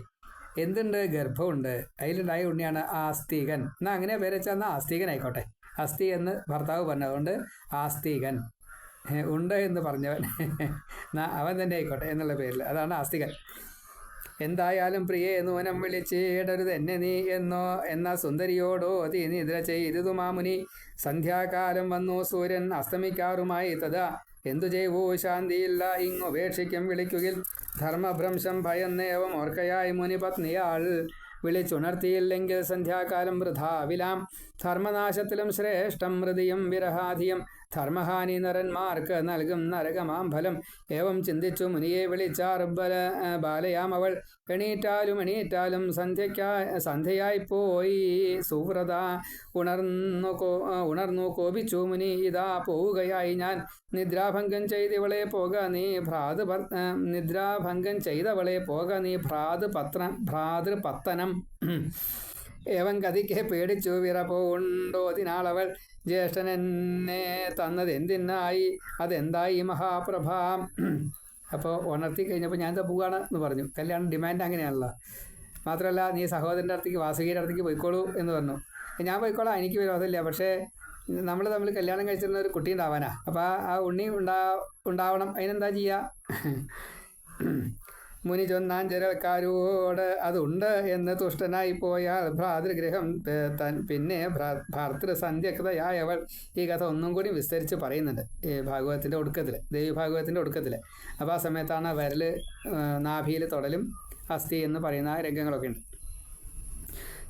എന്തുണ്ട്? ഗർഭമുണ്ട്. അതിലുണ്ടായ ഉണ്ണിയാണ് ആസ്തികൻ. എന്നാൽ അങ്ങനെ പേര് വെച്ചാൽ എന്നാൽ ആസ്തികൻ ആയിക്കോട്ടെ. അസ്ഥി എന്ന് ഭർത്താവ് പറഞ്ഞതുകൊണ്ട് ആസ്തികൻ. ഉണ്ട് എന്ന് പറഞ്ഞവൻ അവൻ തന്നെ ആയിക്കോട്ടെ എന്നുള്ള പേരിൽ, അതാണ് ആസ്തികൻ. എന്തായാലും പ്രിയേ നൂനം വിളിച്ചിടരുത് എന്നെ നീ എന്നോ എന്ന സുന്ദരിയോടോ തീ നിദ്ര ചെയ്തു മാമുനി. സന്ധ്യാകാലം വന്നു സൂര്യൻ അസ്തമിക്കാറുമായി തഥാ. എന്തു ചെയ്വൂ ശാന്തിയില്ല ഇങ്ങുപേക്ഷിക്കും വിളിക്കുകിൽ. ധർമ്മഭ്രംശം ഭയന്നേവം ഓർക്കയായി മുനിപത്നിയാൾ. വിളിച്ചുണർത്തിയില്ലെങ്കിൽ സന്ധ്യാകാലം വൃഥാവിലാം. ധർമ്മനാശത്തിലും ശ്രേഷ്ഠം മൃതിയും വിരഹാധിയം. ധർമ്മഹാനി നരന്മാർക്ക് നൽകും നരകമാം ഫലം. ഏവം ചിന്തിച്ചു മുനിയെ വിളിച്ചാർ ബാലയാം അവൾ. എണീറ്റാലും സന്ധ്യയായി പോയി സുവ്രത. ഉണർന്നു കോപിച്ചു മുനി. ഇതാ പോവുകയായി ഞാൻ. നിദ്രാഭംഗം ചെയ്തവളെ പോക നീ നിദ്രാഭംഗം ചെയ്തവളെ പോക നീ ഭ്രാതൃപത്തനം. ഏവൻ കഥയ്ക്ക് പേടിച്ചു വിറപോണ്ടോതിനാളവൾ. ജ്യേഷ്ഠൻ എന്നെ തന്നത് എന്തിനായി, അതെന്തായി മഹാപ്രഭാ. അപ്പോൾ ഉണർത്തി കഴിഞ്ഞപ്പോൾ ഞാൻ പോവുകയാണ് എന്ന് പറഞ്ഞു. കല്യാണം ഡിമാൻഡ് അങ്ങനെയാണല്ലോ. മാത്രമല്ല നീ സഹോദരൻ്റെ അടുത്തേക്ക് വാസുകിയുടെ അടുത്തേക്ക് പോയിക്കോളൂ എന്ന് പറഞ്ഞു. ഞാൻ പോയിക്കോളാം, എനിക്ക് വിരോധമില്ല. പക്ഷേ നമ്മൾ തമ്മിൽ കല്യാണം കഴിച്ചിരുന്ന ഒരു കുട്ടി ഉണ്ടാവാനാ. അപ്പോൾ ആ ഉണ്ണി ഉണ്ടാവണം. അതിനെന്താ ചെയ്യുക? മുനി ചൊന്നാൻ ജരൽക്കാരോട് അതുണ്ട് എന്ന് തുഷ്ടനായി പോയാൽ ഭ്രാതൃഗ്രഹം പിന്നെ ഭർത്തൃസന്ധ്യകൃതയായവൾ. ഈ കഥ ഒന്നും കൂടി വിസ്തരിച്ച് പറയുന്നുണ്ട് ഈ ഭാഗവതത്തിൻ്റെ ഒടുക്കത്തിൽ, ദേവി ഭാഗവതത്തിൻ്റെ ഒടുക്കത്തിൽ. അപ്പോൾ ആ സമയത്താണ് വിരൽ നാഭിയിൽ തൊടലും അസ്ഥി എന്ന് പറയുന്ന രംഗങ്ങളൊക്കെ ഉണ്ട്.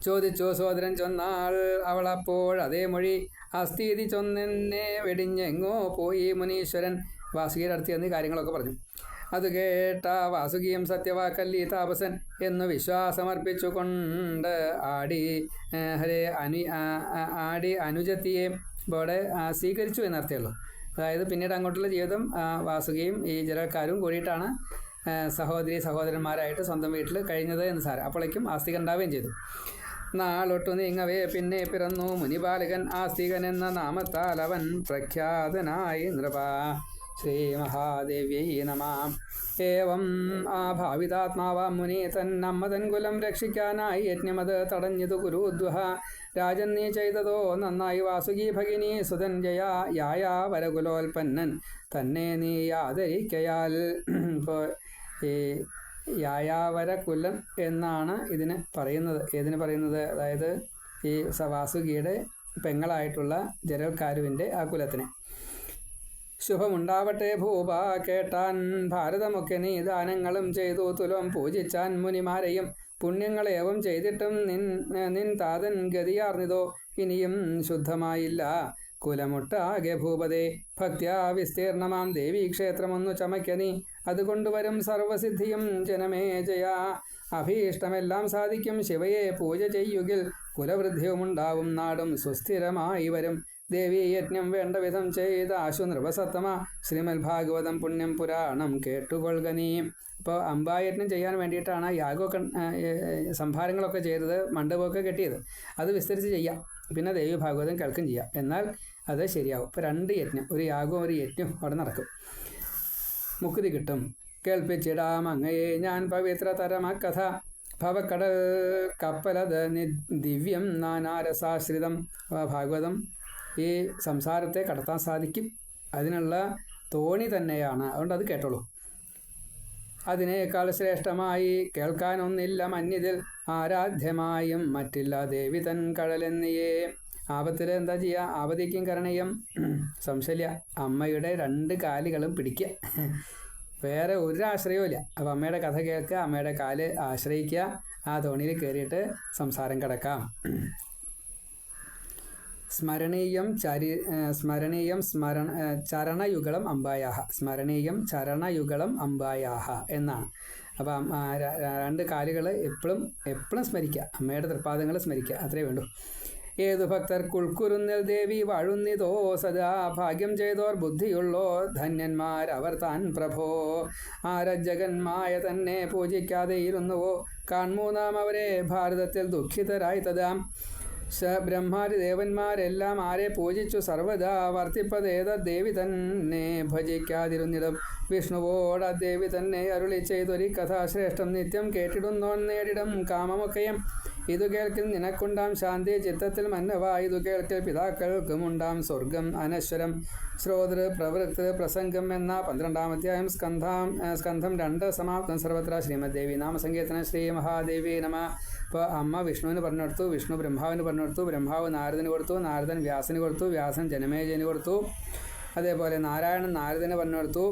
ചോദിച്ചു സോദരൻ ചൊന്നാൾ അവളപ്പോൾ അതേ മൊഴി, അസ്ഥീതി ചൊന്നെന്നെ വെടിഞ്ഞെങ്ങോ പോയി മുനീശ്വരൻ. വാസുകിയുടെ അടുത്ത് എന്നീ കാര്യങ്ങളൊക്കെ പറഞ്ഞു. അത് കേട്ട വാസുകിയും സത്യവാക്കല്ലി താപസൻ എന്നു വിശ്വാസമർപ്പിച്ചുകൊണ്ട് ആടി അനുജത്തിയെ ഇവിടെ സ്വീകരിച്ചു എന്നർത്ഥമുള്ളൂ. അതായത് പിന്നീട് അങ്ങോട്ടുള്ള ജീവിതം വാസുകിയും ഈ ജലക്കാരും കൂടിയിട്ടാണ് സഹോദരന്മാരായിട്ട് സ്വന്തം വീട്ടിൽ കഴിഞ്ഞത് എന്ന് സാരം. അപ്പോഴേക്കും ആസ്തികൻ ഉണ്ടാവുകയും ചെയ്തു. നാളൊട്ടു നീങ്ങവേ പിന്നെ പിറന്നു മുനിബാലകൻ. ആസ്തികൻ എന്ന നാമത്താൽ അവൻ പ്രഖ്യാതനായി നൃപ. ശ്രീ മഹാദേവ്യൈ നമഃ. ഏവം ആ ഭാവിതാത്മാവാം മുനി തന്നമ്മ തൻ കുലം രക്ഷിക്കാനായി യജ്ഞമത് തടഞ്ഞതു കുരുദ്വഹ. രാജൻ നീ ചെയ്തതോ നന്നായി വാസുകി ഭഗിനി സുതൻ യായാ വരകുലോൽപ്പന്നൻ തന്നെ നീ ആദരിക്കയാൽ. ഇപ്പോൾ ഈ യായാവരകുലൻ എന്നാണ് ഇതിന് പറയുന്നത്. ഏതിന് പറയുന്നത്? അതായത് ഈ വാസുകിയുടെ പെങ്ങളായിട്ടുള്ള ജരൽക്കാരുവിൻ്റെ ആ കുലത്തിനെ. ശുഭമുണ്ടാവട്ടെ ഭൂപ കേട്ടാൻ ഭാരതമൊക്കെ നീ ദാനങ്ങളും ചെയ്തു തുലം പൂജിച്ചാൻ മുനിമാരെയും. പുണ്യങ്ങളേവം ചെയ്തിട്ടും നിൻ താതൻ ഗതിയാർന്നിതോ ഇനിയും ശുദ്ധമായില്ല കുലമുട്ടാകെ ഭൂപതേ. ഭക്ത്യാ വിസ്തീർണമാം ദേവീക്ഷേത്രമൊന്നു ചമയ്ക്ക നീ, അതുകൊണ്ടുവരും സർവസിദ്ധിയും ജനമേ ജയ. അഭീഷ്ടമെല്ലാം സാധിക്കും ശിവയെ പൂജ ചെയ്യുകിൽ, കുലവൃദ്ധിയുമുണ്ടാവും നാടും സുസ്ഥിരമായി വരും. ദേവീ യജ്ഞം വേണ്ട വിധം ചെയ്ത ആശു നൃപസത്തമ. ശ്രീമദ് ഭാഗവതം പുണ്യം പുരാണം കേട്ടുകൊള്ളുക നീ. ഇപ്പോൾ അമ്പായജ്ഞം ചെയ്യാൻ വേണ്ടിയിട്ടാണ് യാഗമൊക്കെ സംഭാരങ്ങളൊക്കെ ചെയ്തത്, മണ്ഡപമൊക്കെ കെട്ടിയത്. അത് വിസ്തരിച്ച് ചെയ്യാം, പിന്നെ ദേവി ഭാഗവതം കേൾക്കും ചെയ്യാം. എന്നാൽ അത് ശരിയാവും. ഇപ്പോൾ 2 യജ്ഞം, ഒരു യാഗവും ഒരു യജ്ഞവും അവിടെ നടക്കും. മുക്തി കിട്ടും. കേൾപ്പിച്ചിടാം അങ്ങയെ ഞാൻ പവിത്രതരമ കഥ. ഭവക്കടൽ കപ്പലത് ദിവ്യം നാനാരസാശ്രിതം. ഭാഗവതം ഈ സംസാരത്തെ കടത്താൻ സാധിക്കും, അതിനുള്ള തോണി തന്നെയാണ്. അതുകൊണ്ട് അത് കേട്ടോളൂ. അതിനേക്കാൾ ശ്രേഷ്ഠമായി കേൾക്കാനൊന്നില്ല മന്യതിൽ, ആരാധ്യമായും മറ്റില്ല ദേവി തൻ കടലെന്നിയേ. ആപത്തിൽ എന്താ ചെയ്യുക? ആപതിക്കും കരണീയം സംശയമില്ല, അമ്മയുടെ 2 കാലുകളും പിടിക്കുക. വേറെ ഒരു ആശ്രയവും ഇല്ല. അപ്പോൾ അമ്മയുടെ കഥ കേൾക്കുക, അമ്മയുടെ കാല് ആശ്രയിക്കുക, ആ തോണിയിൽ കയറിയിട്ട് സംസാരം കിടക്കാം. സ്മരണീയം ചരണയുഗളം അമ്പായാഹ. സ്മരണീയം ചരണയുഗളം അമ്പായാഹ എന്നാണ്. അപ്പം 2 കാലുകൾ എപ്പോഴും സ്മരിക്കുക, അമ്മയുടെ തൃപ്പാദങ്ങൾ സ്മരിക്കുക, അത്രേ വേണ്ടൂ. ഏതു ഭക്തർ കുൾക്കുരുന്നിൽ ദേവി വാഴുന്നിതോ സദാ, ഭാഗ്യം ചെയ്തോർ ബുദ്ധിയുള്ളോ ധന്യന്മാരവർ താൻ പ്രഭോ. ആരജഗന്മായ തന്നെ പൂജിക്കാതെ ഇരുന്നുവോ, കാൺമൂ നാം അവരെ ഭാരതത്തിൽ ദുഃഖിതരായി തഥാം. ബ്രഹ്മാരി ദേവന്മാരെല്ലാം ആരെ പൂജിച്ചു സർവദാ, വർത്തിപ്പതേത ദേവി തന്നെ ഭജിക്കാതിരുന്നിടും. വിഷ്ണുവോട് ദേവി തന്നെ അരുളി ചെയ്തൊരു കഥാശ്രേഷ്ഠം നിത്യം കേട്ടിടുന്നോൻ നേടിടും കാമമൊക്കെയും. ഇതു കേൾക്കിൽ നിനക്കുണ്ടാം ശാന്തി ചിത്തത്തിൽ മന്നവാ, ഇതു കേൾക്കിൽ പിതാക്കൾക്കുമുണ്ടാം സ്വർഗം അനശ്വരം. ശ്രോതൃ പ്രവൃത്ത് പ്രസംഗം എന്ന 12-ാം അധ്യായം സ്കന്ധം 2 സമാപ്തം. സർവത്ര ശ്രീമദ്ദേവി നാമസങ്കീർത്തനം. ശ്രീ മഹാദേവി നമ. ഇപ്പോൾ അമ്മ വിഷ്ണുവിന് പറഞ്ഞെടുത്തു, വിഷ്ണു ബ്രഹ്മാവിന് പറഞ്ഞെടുത്തു, ബ്രഹ്മാവ് നാരദന് കൊടുത്തു, നാരദൻ വ്യാസന് കൊടുത്തു, വ്യാസൻ ജനമേജന് കൊടുത്തു. അതേപോലെ നാരായണൻ നാരദന് പറഞ്ഞെടുത്തു,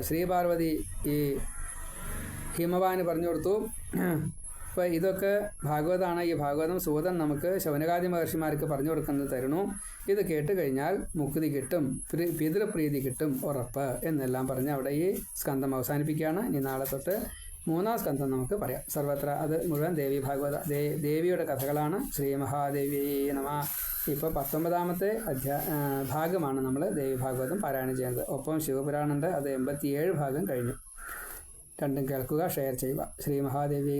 ശ്രീപാർവതി ഈ ഹിമവാന് പറഞ്ഞു കൊടുത്തു. അപ്പോൾ ഇതൊക്കെ ഭാഗവതമാണ്. ഈ ഭാഗവതം സൂതൻ നമുക്ക് ശൗനകാദി മഹർഷിമാർക്ക് പറഞ്ഞു കൊടുക്കുന്നത് തരുന്നു. ഇത് കേട്ട് കഴിഞ്ഞാൽ മുക്തി കിട്ടും, പിതൃപ്രീതി കിട്ടും ഉറപ്പ് എന്നെല്ലാം പറഞ്ഞ് അവിടെ ഈ സ്കന്ധം അവസാനിപ്പിക്കുകയാണ്. ഇനി നാളെ തൊട്ട് 3-ാം സ്കന്ധം നമുക്ക് പറയാം. സർവത്ര അത് മുഴുവൻ ദേവിയുടെ കഥകളാണ്. ശ്രീ മഹാദേവി നമ. ഇപ്പോൾ 19-ാമത്തെ ഭാഗമാണ് നമ്മൾ ദേവി ഭാഗവതം പാരായണം ചെയ്യുന്നത്. ഒപ്പം ശിവപുരാണുണ്ട്, അത് 87 ഭാഗം കഴിഞ്ഞു. രണ്ടും കേൾക്കുക, ഷെയർ ചെയ്യുക. ശ്രീ മഹാദേവി നമ.